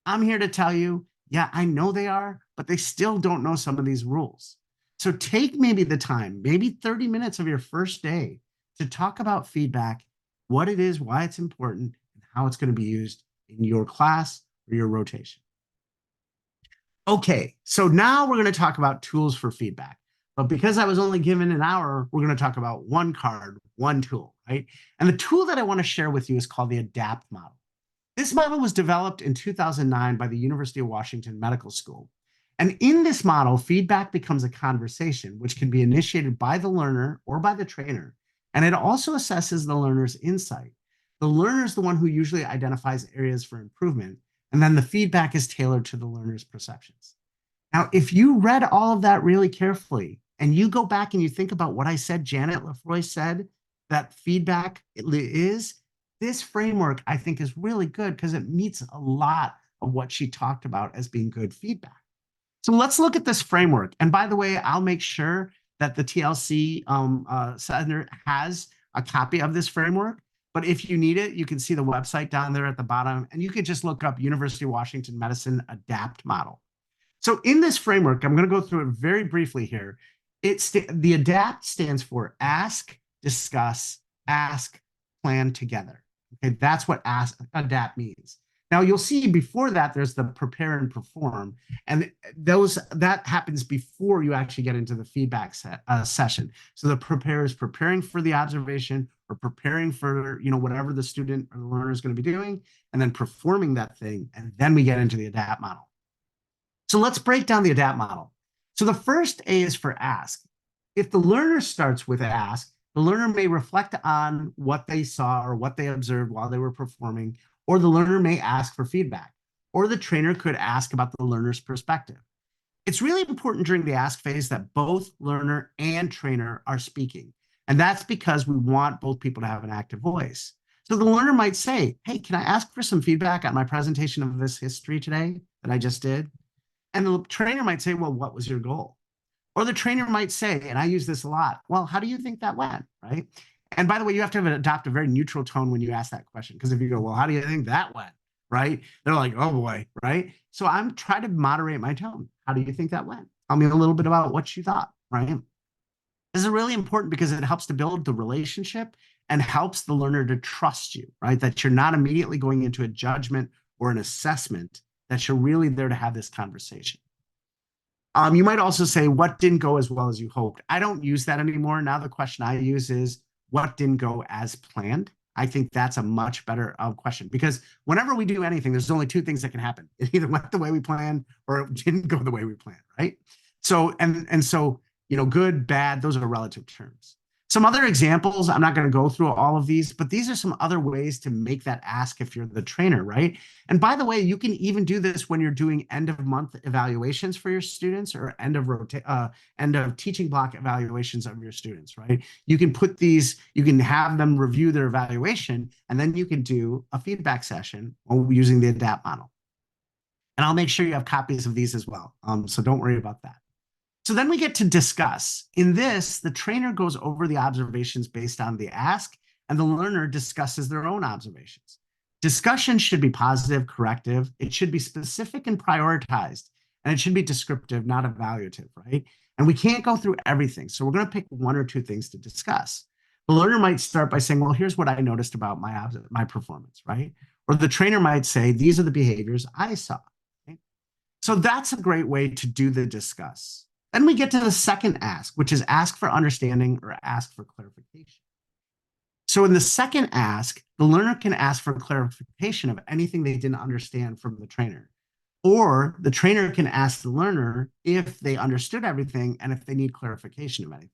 I'm here to tell you, yeah, I know they are, but they still don't know some of these rules. So take maybe the time, maybe 30 minutes of your first day to talk about feedback, what it is, why it's important, and how it's going to be used in your class or your rotation. Okay, so now we're going to talk about tools for feedback. But because I was only given an hour, we're going to talk about one card, one tool, right? And the tool that I want to share with you is called the ADAPT model. This model was developed in 2009 by the University of Washington Medical School. And in this model, feedback becomes a conversation, which can be initiated by the learner or by the trainer. And it also assesses the learner's insight. The learner is the one who usually identifies areas for improvement, and then the feedback is tailored to the learner's perceptions. Now, if you read all of that really carefully, and you go back and you think about what I said, Janet Lefroy said, that feedback is, this framework, I think, is really good because it meets a lot of what she talked about as being good feedback. So let's look at this framework. And by the way, I'll make sure that the TLC Center has a copy of this framework. But if you need it, you can see the website down there at the bottom, and you can just look up University of Washington Medicine ADAPT model. So in this framework, I'm going to go through it very briefly here. The ADAPT stands for ask, discuss, ask, plan together. Okay, that's what ADAPT means. Now you'll see before that, there's the prepare and perform, and that happens before you actually get into the feedback session. So the prepare is preparing for the observation or preparing for whatever the student or the learner is going to be doing, and then performing that thing, and then we get into the ADAPT model. So let's break down the ADAPT model. So the first A is for ask. If the learner starts with ask, the learner may reflect on what they saw or what they observed while they were performing, or the learner may ask for feedback, or the trainer could ask about the learner's perspective. It's really important during the ask phase that both learner and trainer are speaking. And that's because we want both people to have an active voice. So the learner might say, hey, can I ask for some feedback on my presentation of this history today that I just did? And the trainer might say, well, what was your goal? Or the trainer might say, and I use this a lot, well, how do you think that went, right? And by the way, you have to adopt a very neutral tone when you ask that question, because if you go, well, how do you think that went, right? They're like, oh boy, right? So I'm trying to moderate my tone. How do you think that went? Tell me a little bit about what you thought, right? This is really important because it helps to build the relationship and helps the learner to trust you, right? That you're not immediately going into a judgment or an assessment, that you're really there to have this conversation. You might also say, what didn't go as well as you hoped? I don't use that anymore. Now the question I use is, what didn't go as planned? I think that's a much better question, because whenever we do anything, there's only two things that can happen. It either went the way we planned or it didn't go the way we planned, right? So, and so, good, bad, those are relative terms. Some other examples, I'm not going to go through all of these, but these are some other ways to make that ask if you're the trainer, right? And by the way, you can even do this when you're doing end of month evaluations for your students, or end of teaching block evaluations of your students, right? You can put these, you can have them review their evaluation, and then you can do a feedback session using the ADAPT model. And I'll make sure you have copies of these as well. So don't worry about that. So then we get to discuss. In this, the trainer goes over the observations based on the ask, and the learner discusses their own observations. Discussion should be positive, corrective. It should be specific and prioritized, and it should be descriptive, not evaluative, right? And we can't go through everything. So we're going to pick one or two things to discuss. The learner might start by saying, well, here's what I noticed about my performance, right? Or the trainer might say, these are the behaviors I saw. Right? So that's a great way to do the discuss. Then we get to the second ask, which is ask for understanding or ask for clarification. So in the second ask, the learner can ask for clarification of anything they didn't understand from the trainer. Or the trainer can ask the learner if they understood everything and if they need clarification of anything.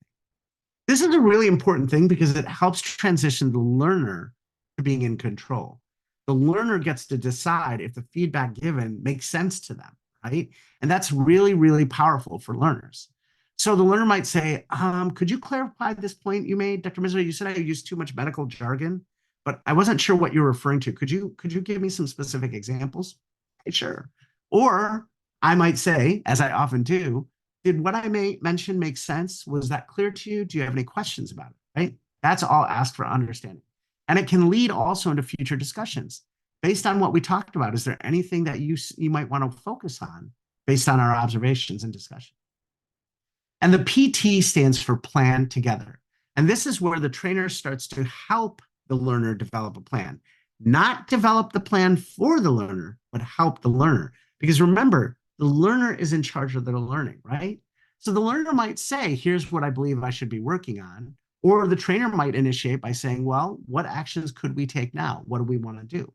This is a really important thing because it helps transition the learner to being in control. The learner gets to decide if the feedback given makes sense to them, right? And that's really, really powerful for learners. So the learner might say, could you clarify this point you made, Dr. Misra? You said I used too much medical jargon, but I wasn't sure what you're referring to. Could you give me some specific examples? Okay, sure. Or I might say, as I often do, did what I mention make sense? Was that clear to you? Do you have any questions about it? Right? That's all asked for understanding. And it can lead also into future discussions. Based on what we talked about, is there anything that you might want to focus on based on our observations and discussion? And the PT stands for plan together. And this is where the trainer starts to help the learner develop a plan, not develop the plan for the learner, but help the learner. Because remember, the learner is in charge of their learning, right? So the learner might say, here's what I believe I should be working on. Or the trainer might initiate by saying, well, what actions could we take now? What do we want to do?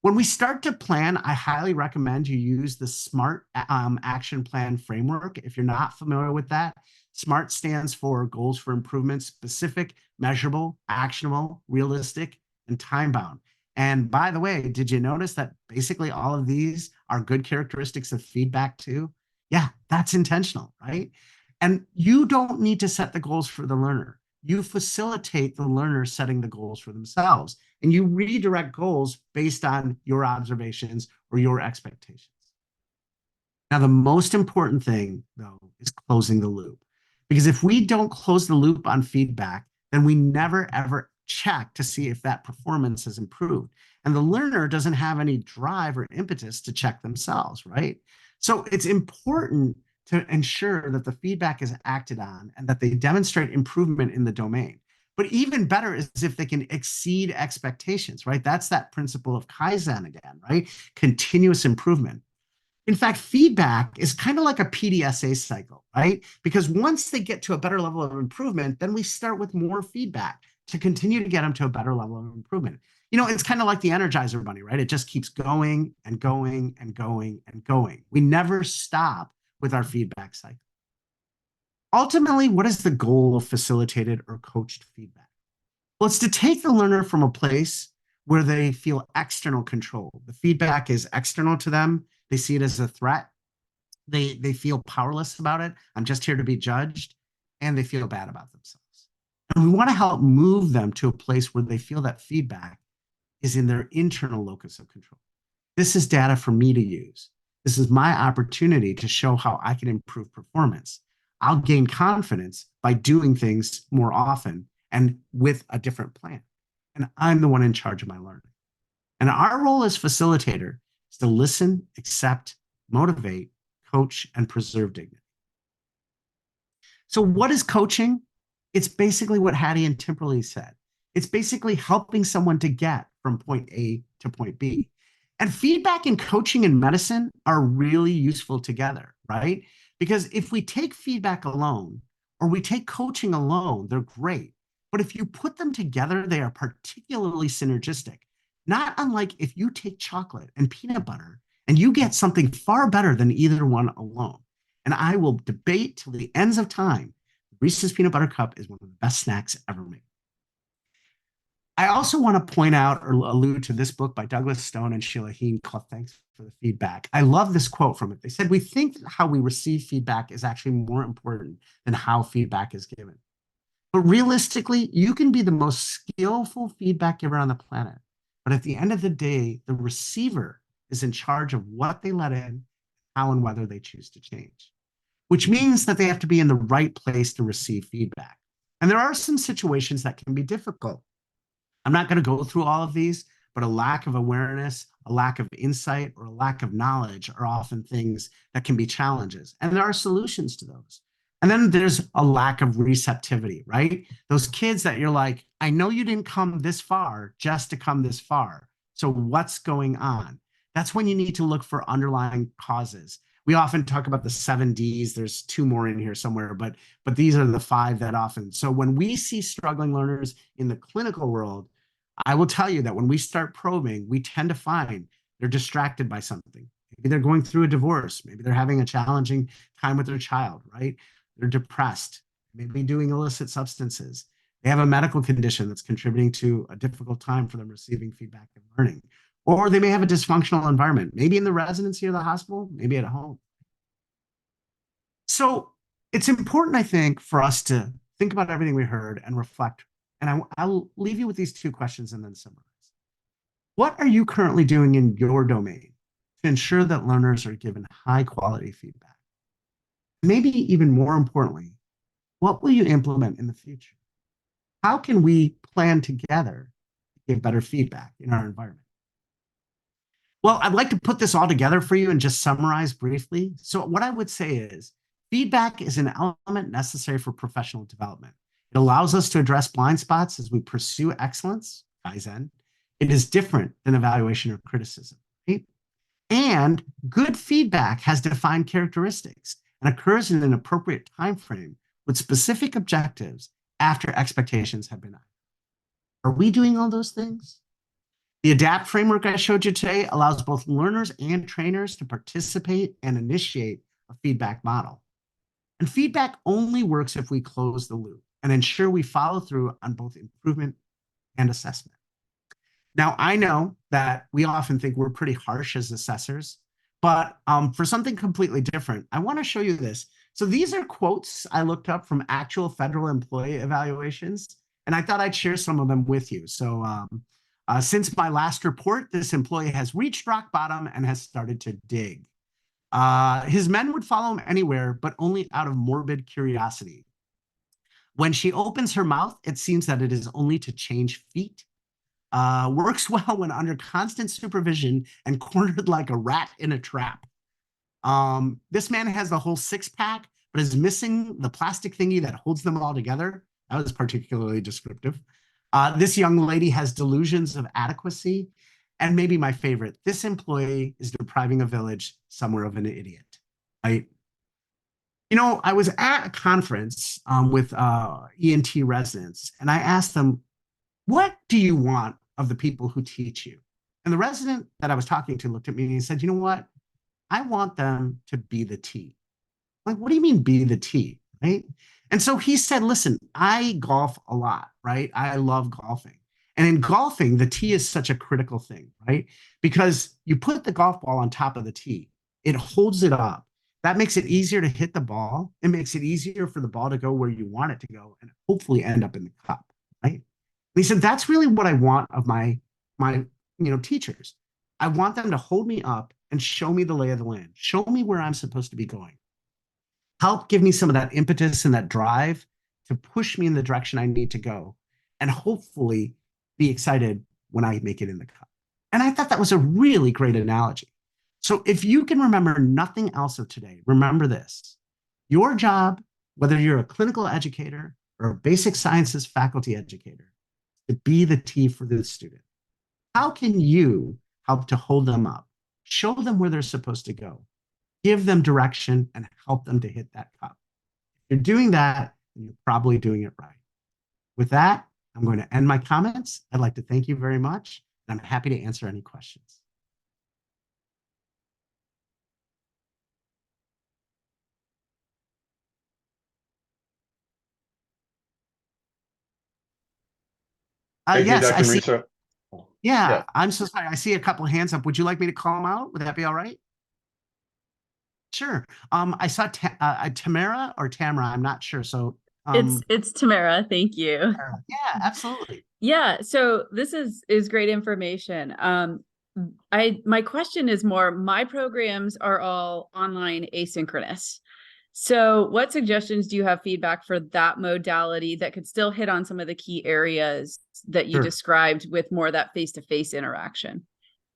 When we start to plan, I highly recommend you use the SMART action plan framework. If you're not familiar with that, SMART stands for goals for improvement, specific, measurable, actionable, realistic, and time-bound. And by the way, did you notice that basically all of these are good characteristics of feedback too? Yeah, that's intentional, right? And you don't need to set the goals for the learner. You facilitate the learner setting the goals for themselves, and you redirect goals based on your observations or your expectations. Now, the most important thing, though, is closing the loop. Because if we don't close the loop on feedback, then we never, ever check to see if that performance has improved. And the learner doesn't have any drive or impetus to check themselves, right? So it's important to ensure that the feedback is acted on and that they demonstrate improvement in the domain. But even better is if they can exceed expectations, right? That's that principle of Kaizen again, right? Continuous improvement. In fact, feedback is kind of like a PDSA cycle, right? Because once they get to a better level of improvement, then we start with more feedback to continue to get them to a better level of improvement. You know, it's kind of like the Energizer Bunny, right? It just keeps going and going and going and going. We never stop with our feedback cycle. Ultimately, what is the goal of facilitated or coached feedback? Well, it's to take the learner from a place where they feel external control. The feedback is external to them. They see it as a threat. They feel powerless about it. I'm just here to be judged. And they feel bad about themselves. And we want to help move them to a place where they feel that feedback is in their internal locus of control. This is data for me to use. This is my opportunity to show how I can improve performance. I'll gain confidence by doing things more often and with a different plan. And I'm the one in charge of my learning. And our role as facilitator is to listen, accept, motivate, coach, and preserve dignity. So what is coaching? It's basically what Hattie and Timberly said. It's basically helping someone to get from point A to point B. And feedback and coaching in medicine are really useful together, right? Because if we take feedback alone or we take coaching alone, they're great. But if you put them together, they are particularly synergistic. Not unlike if you take chocolate and peanut butter and you get something far better than either one alone. And I will debate till the ends of time. Reese's Peanut Butter Cup is one of the best snacks ever made. I also want to point out or allude to this book by Douglas Stone and Sheila Heen called Thanks for the Feedback. I love this quote from it. They said, we think that how we receive feedback is actually more important than how feedback is given. But realistically, you can be the most skillful feedback giver on the planet. But at the end of the day, the receiver is in charge of what they let in, how and whether they choose to change, which means that they have to be in the right place to receive feedback. And there are some situations that can be difficult. I'm not going to go through all of these, but a lack of awareness, a lack of insight, or a lack of knowledge are often things that can be challenges. And there are solutions to those. And then there's a lack of receptivity, right? Those kids that you're like, I know you didn't come this far just to come this far. So what's going on? That's when you need to look for underlying causes. We often talk about the 7 Ds. There's 2 more in here somewhere, but these are the 5 that often. So when we see struggling learners in the clinical world, I will tell you that when we start probing, we tend to find they're distracted by something. Maybe they're going through a divorce. Maybe they're having a challenging time with their child, right? They're depressed, maybe doing illicit substances. They have a medical condition that's contributing to a difficult time for them receiving feedback and learning. Or they may have a dysfunctional environment, maybe in the residency or the hospital, maybe at home. So it's important, I think, for us to think about everything we heard and reflect. And I'll leave you with these 2 questions and then summarize. What are you currently doing in your domain to ensure that learners are given high quality feedback? Maybe even more importantly, what will you implement in the future? How can we plan together to give better feedback in our environment? Well, I'd like to put this all together for you and just summarize briefly. So what I would say is feedback is an element necessary for professional development. It allows us to address blind spots as we pursue excellence, Kaizen. It is different than evaluation or criticism, right? And good feedback has defined characteristics and occurs in an appropriate time frame with specific objectives after expectations have been met. Are we doing all those things? The ADAPT framework I showed you today allows both learners and trainers to participate and initiate a feedback model. And feedback only works if we close the loop and ensure we follow through on both improvement and assessment. Now, I know that we often think we're pretty harsh as assessors, but for something completely different, I want to show you this. So these are quotes I looked up from actual federal employee evaluations, and I thought I'd share some of them with you. So since my last report, this employee has reached rock bottom and has started to dig. His men would follow him anywhere, but only out of morbid curiosity. When she opens her mouth, it seems that it is only to change feet. Works well when under constant supervision and cornered like a rat in a trap. This man has the whole 6-pack, but is missing the plastic thingy that holds them all together. That was particularly descriptive. This young lady has delusions of adequacy. And maybe my favorite, this employee is depriving a village somewhere of an idiot, right? You know, I was at a conference with ENT residents, and I asked them, what do you want of the people who teach you? And the resident that I was talking to looked at me and he said, you know what? I want them to be the T. Like, what do you mean be the T, right? And so he said, listen, I golf a lot, right? I love golfing. And in golfing, the tee is such a critical thing, right? Because you put the golf ball on top of the tee, it holds it up. That makes it easier to hit the ball. It makes it easier for the ball to go where you want it to go and hopefully end up in the cup, right? And he said, that's really what I want of my teachers. I want them to hold me up and show me the lay of the land, show me where I'm supposed to be going. Help give me some of that impetus and that drive to push me in the direction I need to go, and hopefully be excited when I make it in the cup. And I thought that was a really great analogy. So if you can remember nothing else of today, remember this. Your job, whether you're a clinical educator or a basic sciences faculty educator, to be the T for the student. How can you help to hold them up, show them where they're supposed to go, give them direction, and help them to hit that cup? If you're doing that, then you're probably doing it right. With that, I'm going to end my comments. I'd like to thank you very much, and I'm happy to answer any questions. Thank you, Yes, I Dr. see. Misra. Yeah, I'm so sorry. I see a couple of hands up. Would you like me to call them out? Would that be all right? Sure. I saw Tamara or Tamara. I'm not sure. So it's Tamara. Thank you. Yeah, absolutely. Yeah. So this is great information. My question is more, my programs are all online asynchronous. So what suggestions do you have feedback for that modality that could still hit on some of the key areas that you described with more of that face-to-face interaction?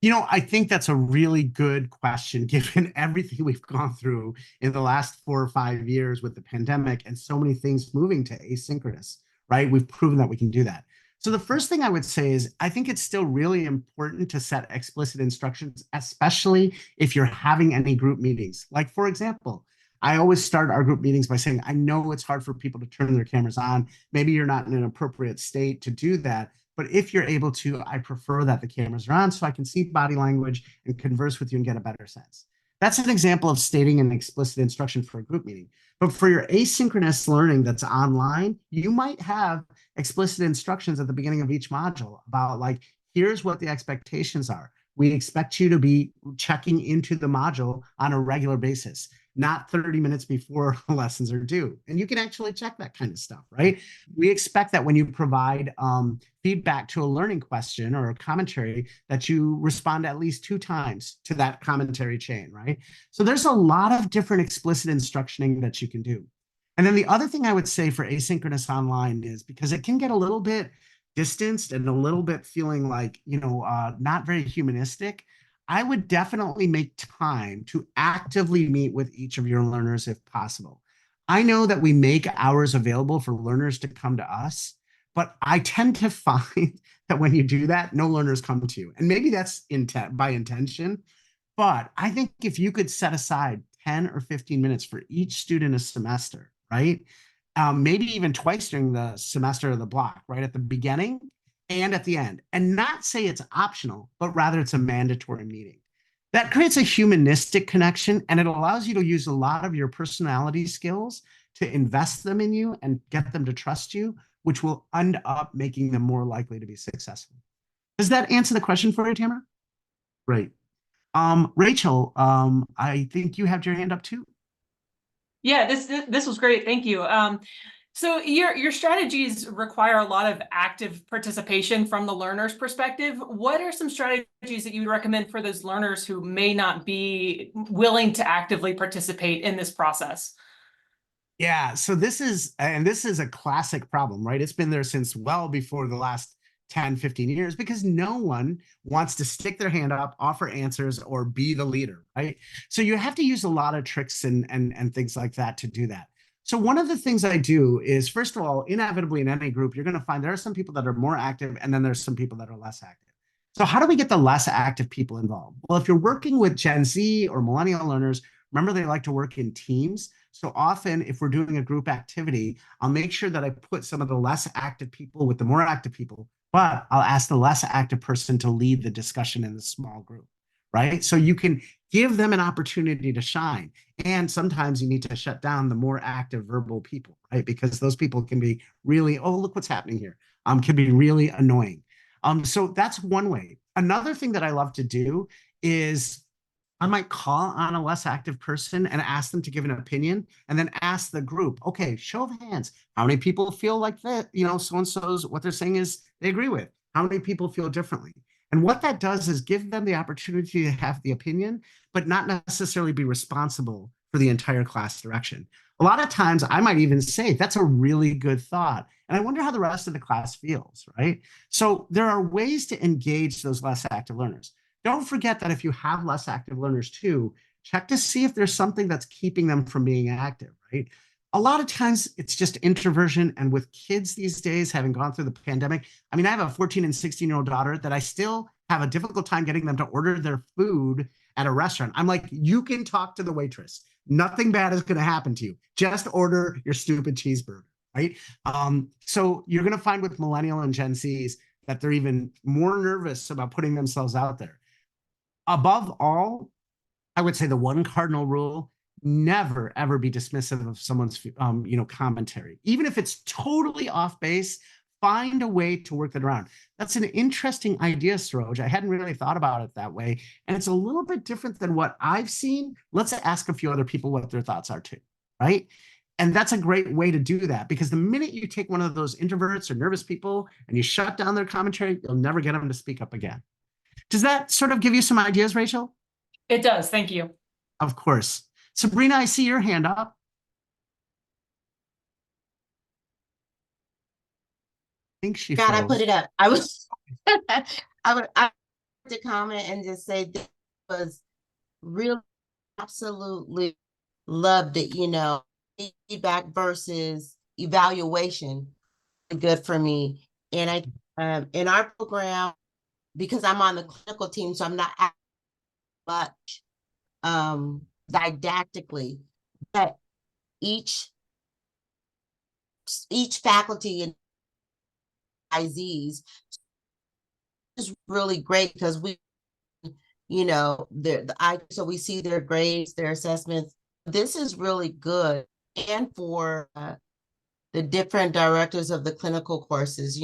You know, I think that's a really good question, given everything we've gone through in the last 4 or 5 years with the pandemic and so many things moving to asynchronous, right? We've proven that we can do that. So the first thing I would say is I think it's still really important to set explicit instructions, especially if you're having any group meetings. Like, for example, I always start our group meetings by saying, I know it's hard for people to turn their cameras on. Maybe you're not in an appropriate state to do that. But if you're able to, I prefer that the cameras are on so I can see body language and converse with you and get a better sense. That's an example of stating an explicit instruction for a group meeting. But for your asynchronous learning that's online, you might have explicit instructions at the beginning of each module about, like, here's what the expectations are. We expect you to be checking into the module on a regular basis, not 30 minutes before lessons are due. And you can actually check that kind of stuff, right? We expect that when you provide feedback to a learning question or a commentary, that you respond at least 2 times to that commentary chain, right? So there's a lot of different explicit instructioning that you can do. And then the other thing I would say for asynchronous online is, because it can get a little bit distanced and a little bit feeling like, not very humanistic, I would definitely make time to actively meet with each of your learners if possible. I know that we make hours available for learners to come to us, but I tend to find that when you do that, no learners come to you. And maybe that's by intention, but I think if you could set aside 10 or 15 minutes for each student a semester, right? Maybe even twice during the semester of the block, right? At the beginning and at the end, and not say it's optional, but rather it's a mandatory meeting. That creates a humanistic connection, and it allows you to use a lot of your personality skills to invest them in you and get them to trust you, which will end up making them more likely to be successful. Does that answer the question for you, Tamara? Great. Rachel, I think you have your hand up too. Yeah, this was great. Thank you. So your strategies require a lot of active participation from the learner's perspective. What are some strategies that you would recommend for those learners who may not be willing to actively participate in this process? Yeah, so this is a classic problem, right? It's been there since well before the last 10, 15 years, because no one wants to stick their hand up, offer answers, or be the leader, right? So you have to use a lot of tricks and things like that to do that. So one of the things I do is, first of all, inevitably in any group, you're going to find there are some people that are more active, and then there's some people that are less active. So how do we get the less active people involved? Well, if you're working with Gen Z or millennial learners, remember they like to work in teams. So often, if we're doing a group activity, I'll make sure that I put some of the less active people with the more active people, but I'll ask the less active person to lead the discussion in the small group, right? So you can give them an opportunity to shine. And sometimes you need to shut down the more active verbal people, right? Because those people can be really, oh, look what's happening here, can be really annoying. So that's one way. Another thing that I love to do is I might call on a less active person and ask them to give an opinion, and then ask the group, okay, show of hands, how many people feel like that, so-and-so's, what they're saying is they agree with? How many people feel differently? And what that does is give them the opportunity to have the opinion, but not necessarily be responsible for the entire class direction. A lot of times I might even say, that's a really good thought, and I wonder how the rest of the class feels, right? So there are ways to engage those less active learners. Don't forget that if you have less active learners too, check to see if there's something that's keeping them from being active, right? A lot of times it's just introversion. And with kids these days, having gone through the pandemic, I mean, I have a 14 and 16-year-old daughter that I still have a difficult time getting them to order their food at a restaurant. I'm like, you can talk to the waitress. Nothing bad is going to happen to you. Just order your stupid cheeseburger, right? So you're going to find with millennial and Gen Zs that they're even more nervous about putting themselves out there. Above all, I would say the one cardinal rule: never ever be dismissive of someone's commentary, even if it's totally off base. Find a way to work it around. That's an interesting idea, Saroj. I hadn't really thought about it that way, and it's a little bit different than what I've seen. Let's ask a few other people what their thoughts are too, right? And that's a great way to do that, because the minute you take one of those introverts or nervous people and you shut down their commentary, you'll never get them to speak up again. Does that sort of give you some ideas, Rachel? It does. Thank you. Of course. Sabrina, I see your hand up. I think she God, froze. I put it up. I was I would to comment and just say this was really absolutely loved it, feedback versus evaluation, good for me. And I In our program, because I'm on the clinical team, so I'm not much didactically, but each faculty and IZs is really great because we, so we see their grades, their assessments. This is really good. And for the different directors of the clinical courses,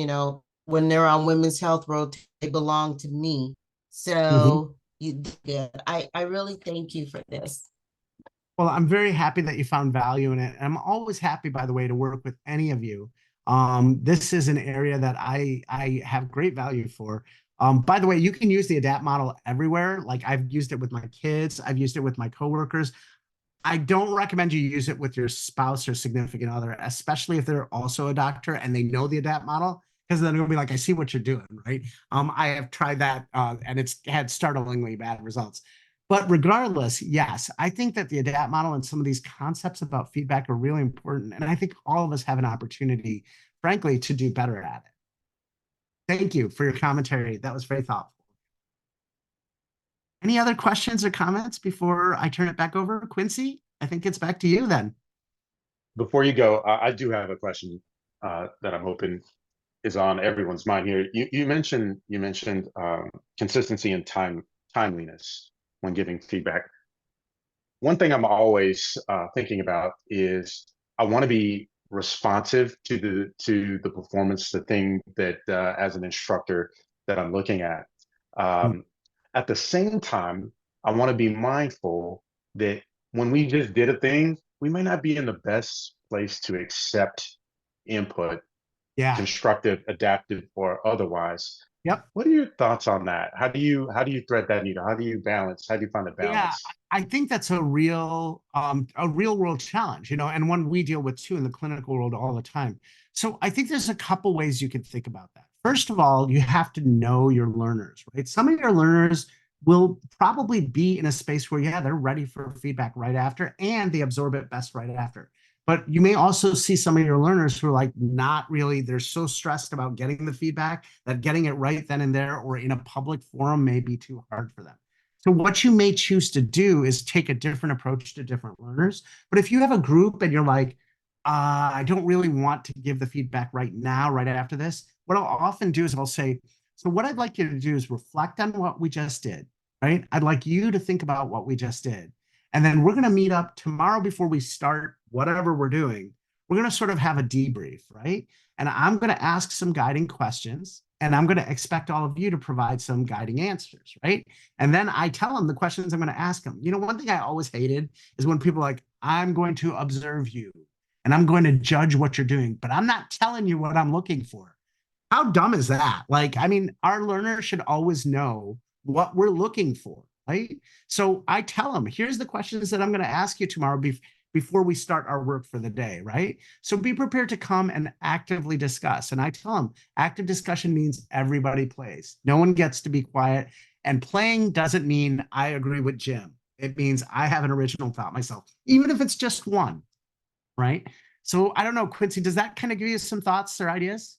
when they're on women's health road, they belong to me. So I really thank you for this. Well, I'm very happy that you found value in it. And I'm always happy, by the way, to work with any of you. This is an area that I have great value for. By the way, you can use the ADAPT model everywhere. Like I've used it with my kids. I've used it with my coworkers. I don't recommend you use it with your spouse or significant other, especially if they're also a doctor and they know the ADAPT model, because then they're gonna be like, I see what you're doing, right? I have tried that and it's had startlingly bad results. But regardless, yes, I think that the ADAPT model and some of these concepts about feedback are really important. And I think all of us have an opportunity, frankly, to do better at it. Thank you for your commentary. That was very thoughtful. Any other questions or comments before I turn it back over? Quincy, I think it's back to you then. Before you go, I do have a question that I'm hoping is on everyone's mind here. You mentioned consistency and timeliness when giving feedback. One thing I'm always thinking about is I want to be responsive to the performance, the thing that as an instructor that I'm looking at. At the same time, I want to be mindful that when we just did a thing, we may not be in the best place to accept input, constructive, adaptive, or otherwise. Yep. What are your thoughts on that? How do you thread that needle? How do you balance? How do you find the balance? Yeah, I think that's a real world challenge, and one we deal with too in the clinical world all the time. So I think there's a couple ways you can think about that. First of all, you have to know your learners, right? Some of your learners will probably be in a space where, yeah, they're ready for feedback right after, and they absorb it best right after. But you may also see some of your learners who are like, not really, they're so stressed about getting the feedback that getting it right then and there or in a public forum may be too hard for them. So what you may choose to do is take a different approach to different learners. But if you have a group and you're like, I don't really want to give the feedback right now, right after this, what I'll often do is I'll say, so what I'd like you to do is reflect on what we just did, right? I'd like you to think about what we just did. And then we're going to meet up tomorrow before we start whatever we're doing. We're going to sort of have a debrief, right? And I'm going to ask some guiding questions, and I'm going to expect all of you to provide some guiding answers, right? And then I tell them the questions I'm going to ask them. One thing I always hated is when people are like, I'm going to observe you and I'm going to judge what you're doing, but I'm not telling you what I'm looking for. How dumb is that? Our learners should always know what we're looking for, right? So I tell them, here's the questions that I'm going to ask you tomorrow before we start our work for the day, right? So be prepared to come and actively discuss. And I tell them, active discussion means everybody plays. No one gets to be quiet. And playing doesn't mean I agree with Jim. It means I have an original thought myself, even if it's just one, right? So I don't know, Quincy, does that kind of give you some thoughts or ideas?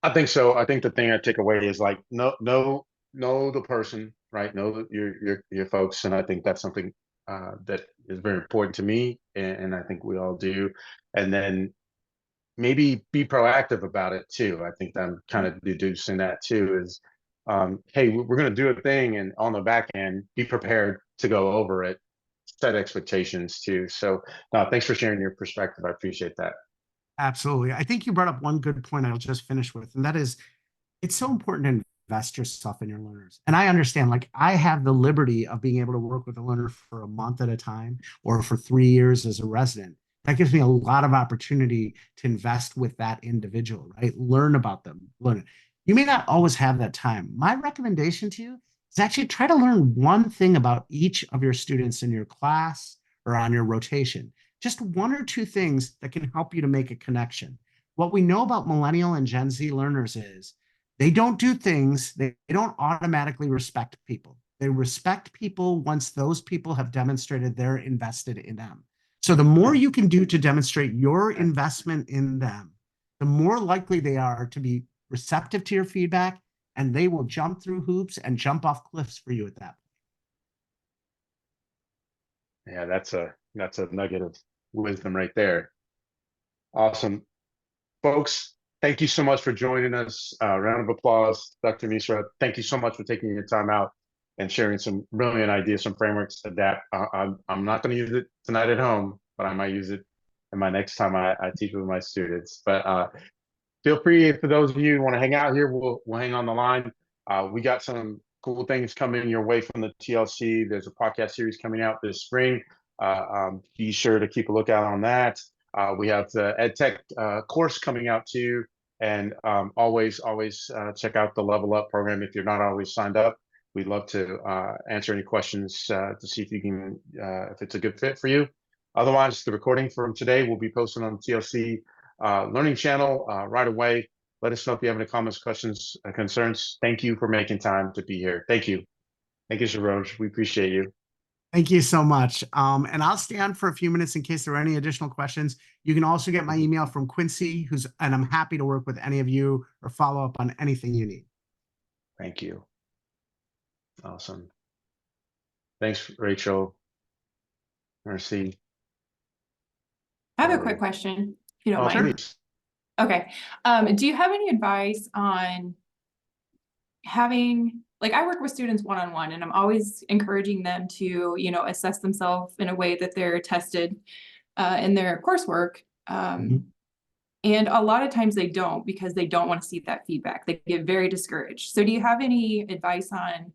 I think so. I think the thing I take away is like know the person, right? Know your folks, and I think that's something that is very important to me, and I think we all do. And then maybe be proactive about it too. I think I'm kind of deducing that too is, hey, we're going to do a thing, and on the back end, be prepared to go over it, set expectations too. So thanks for sharing your perspective. I appreciate that. Absolutely. I think you brought up one good point I'll just finish with, and that is it's so important to invest yourself in your learners. And I understand, I have the liberty of being able to work with a learner for a month at a time or for 3 years as a resident. That gives me a lot of opportunity to invest with that individual, right? Learn about them, learn. You may not always have that time. My recommendation to you is actually try to learn one thing about each of your students in your class or on your rotation. Just 1 or 2 things that can help you to make a connection. What we know about millennial and Gen Z learners is they don't do things, they don't automatically respect people. They respect people once those people have demonstrated they're invested in them. So the more you can do to demonstrate your investment in them, the more likely they are to be receptive to your feedback, and they will jump through hoops and jump off cliffs for you at that point. Yeah, that's a nugget of wisdom right there. Awesome. Folks, thank you so much for joining us. Round of applause, Dr. Misra. Thank you so much for taking your time out and sharing some brilliant ideas, some frameworks to adapt. I'm not going to use it tonight at home, but I might use it in my next time I teach with my students. But feel free, for those of you who want to hang out here, we'll hang on the line. We got some cool things coming your way from the TLC. There's a podcast series coming out this spring. Be sure to keep a lookout on that. We have the EdTech course coming out too. And always check out the Level Up program if you're not always signed up. We'd love to answer any questions to see if you can, if it's a good fit for you. Otherwise, the recording from today will be posted on the TLC Learning channel right away. Let us know if you have any comments, questions, concerns. Thank you for making time to be here. Thank you. Thank you, Saroj. We appreciate you. Thank you so much. And I'll stay on for a few minutes in case there are any additional questions. You can also get my email from Quincy, and I'm happy to work with any of you or follow up on anything you need. Thank you. Awesome. Thanks, Rachel. Mercy. I have a quick question, if you don't mind. Please. Okay. Do you have any advice on having, like, I work with students one-on-one, and I'm always encouraging them to, you know, assess themselves in a way that they're tested in their coursework. And a lot of times they don't, because they don't want to see that feedback. They get very discouraged. So do you have any advice on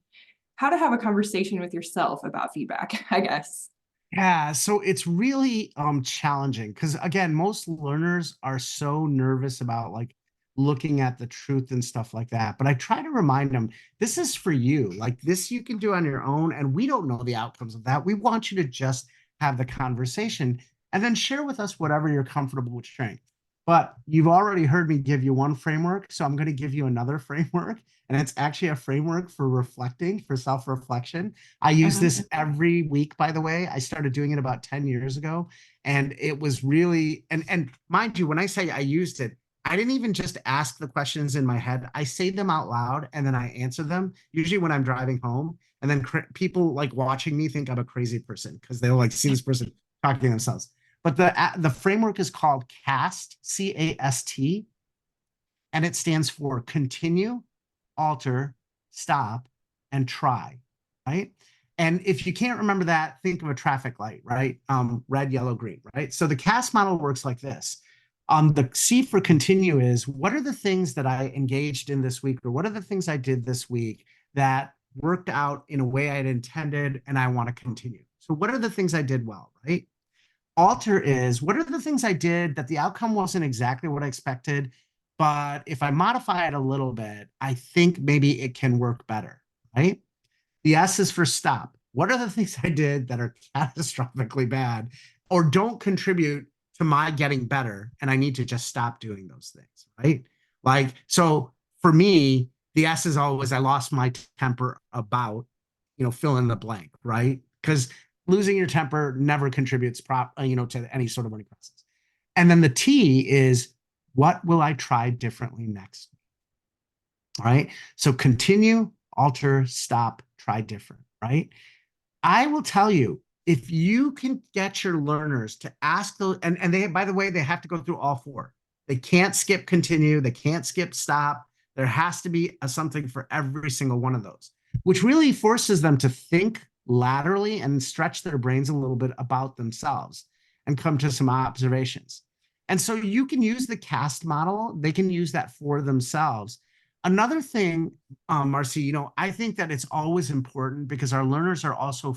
how to have a conversation with yourself about feedback, I guess? Yeah, so it's really challenging because, again, most learners are so nervous about like looking at the truth and stuff like that. But I try to remind them, this is for you. Like, this you can do on your own, and we don't know the outcomes of that. We want you to just have the conversation and then share with us whatever you're comfortable with sharing. But you've already heard me give you one framework, so I'm going to give you another framework. And it's actually a framework for reflecting, for self-reflection. I use this every week, by the way. I started doing it about 10 years ago. And it was really, and mind you, when I say I used it, I didn't even just ask the questions in my head. I say them out loud and then I answer them, usually when I'm driving home. And then people like watching me think I'm a crazy person because they'll like see this person talking to themselves. But the framework is called CAST, C-A-S-T, and it stands for continue, alter, stop, and try, right? And if you can't remember that, think of a traffic light, right? Red, yellow, green, right? So the CAST model works like this. The C for continue is, what are the things that I engaged in this week, or what are the things I did this week that worked out in a way I had intended and I want to continue? So what are the things I did well, right? Alter is, what are the things I did that the outcome wasn't exactly what I expected, but if I modify it a little bit, I think maybe it can work better, right? The S is for stop. What are the things I did that are catastrophically bad or don't contribute to my getting better, and I need to just stop doing those things, right? Like, so for me, the S is always, I lost my temper about, you know, fill in the blank, right? Because losing your temper never contributes to any sort of learning process. And then the T is, what will I try differently next? All right. So continue, alter, stop, try different, right? I will tell you, if you can get your learners to ask those, and they, by the way, they have to go through all four. They can't skip continue. They can't skip stop. There has to be something for every single one of those, which really forces them to think laterally and stretch their brains a little bit about themselves and come to some observations. And so you can use the CAST model. They can use that for themselves. Another thing, Marcy, you know, I think that it's always important because our learners are also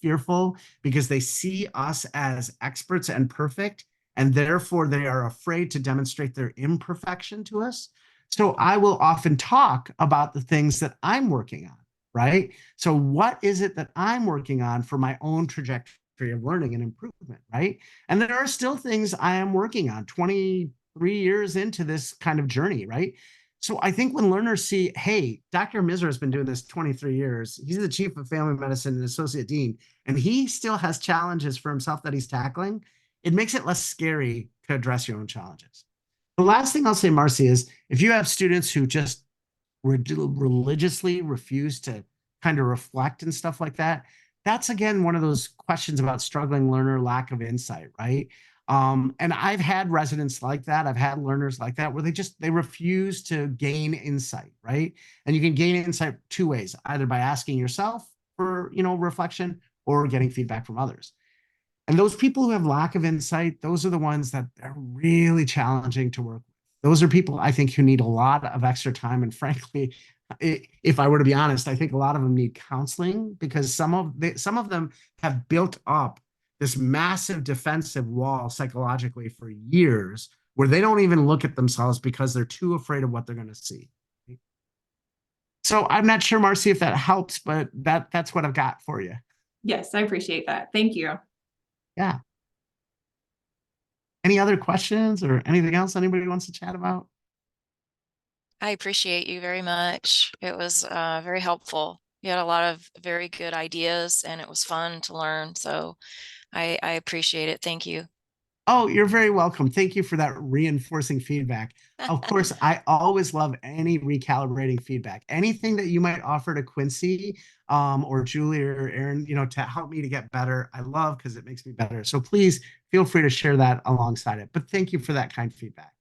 fearful because they see us as experts and perfect, and therefore they are afraid to demonstrate their imperfection to us. So I will often talk about the things that I'm working on, right? So what is it that I'm working on for my own trajectory of learning and improvement, right? And there are still things I am working on 23 years into this kind of journey, right? So I think when learners see, hey, Dr. Misra has been doing this 23 years. He's the chief of family medicine and associate dean, and he still has challenges for himself that he's tackling. It makes it less scary to address your own challenges. The last thing I'll say, Marcy, is if you have students who just religiously refuse to kind of reflect and stuff like that, that's again one of those questions about struggling learner, lack of insight, right? And I've had residents like that. I've had learners like that where they refuse to gain insight, right? And you can gain insight two ways, either by asking yourself for, reflection or getting feedback from others. And those people who have lack of insight, those are the ones that are really challenging to work with. Those are people I think who need a lot of extra time. And frankly, if I were to be honest, I think a lot of them need counseling because some of them have built up this massive defensive wall psychologically for years where they don't even look at themselves because they're too afraid of what they're going to see. So I'm not sure, Marcy, if that helps, but that's what I've got for you. Yes, I appreciate that. Thank you. Yeah. Any other questions or anything else anybody wants to chat about? I appreciate you very much. It was very helpful. You had a lot of very good ideas and it was fun to learn. So I appreciate it. Thank you. Oh, you're very welcome. Thank you for that reinforcing feedback. Of course, I always love any recalibrating feedback. Anything that you might offer to Quincy or Julie or Aaron, to help me to get better, I love because it makes me better. So please feel free to share that alongside it. But thank you for that kind feedback.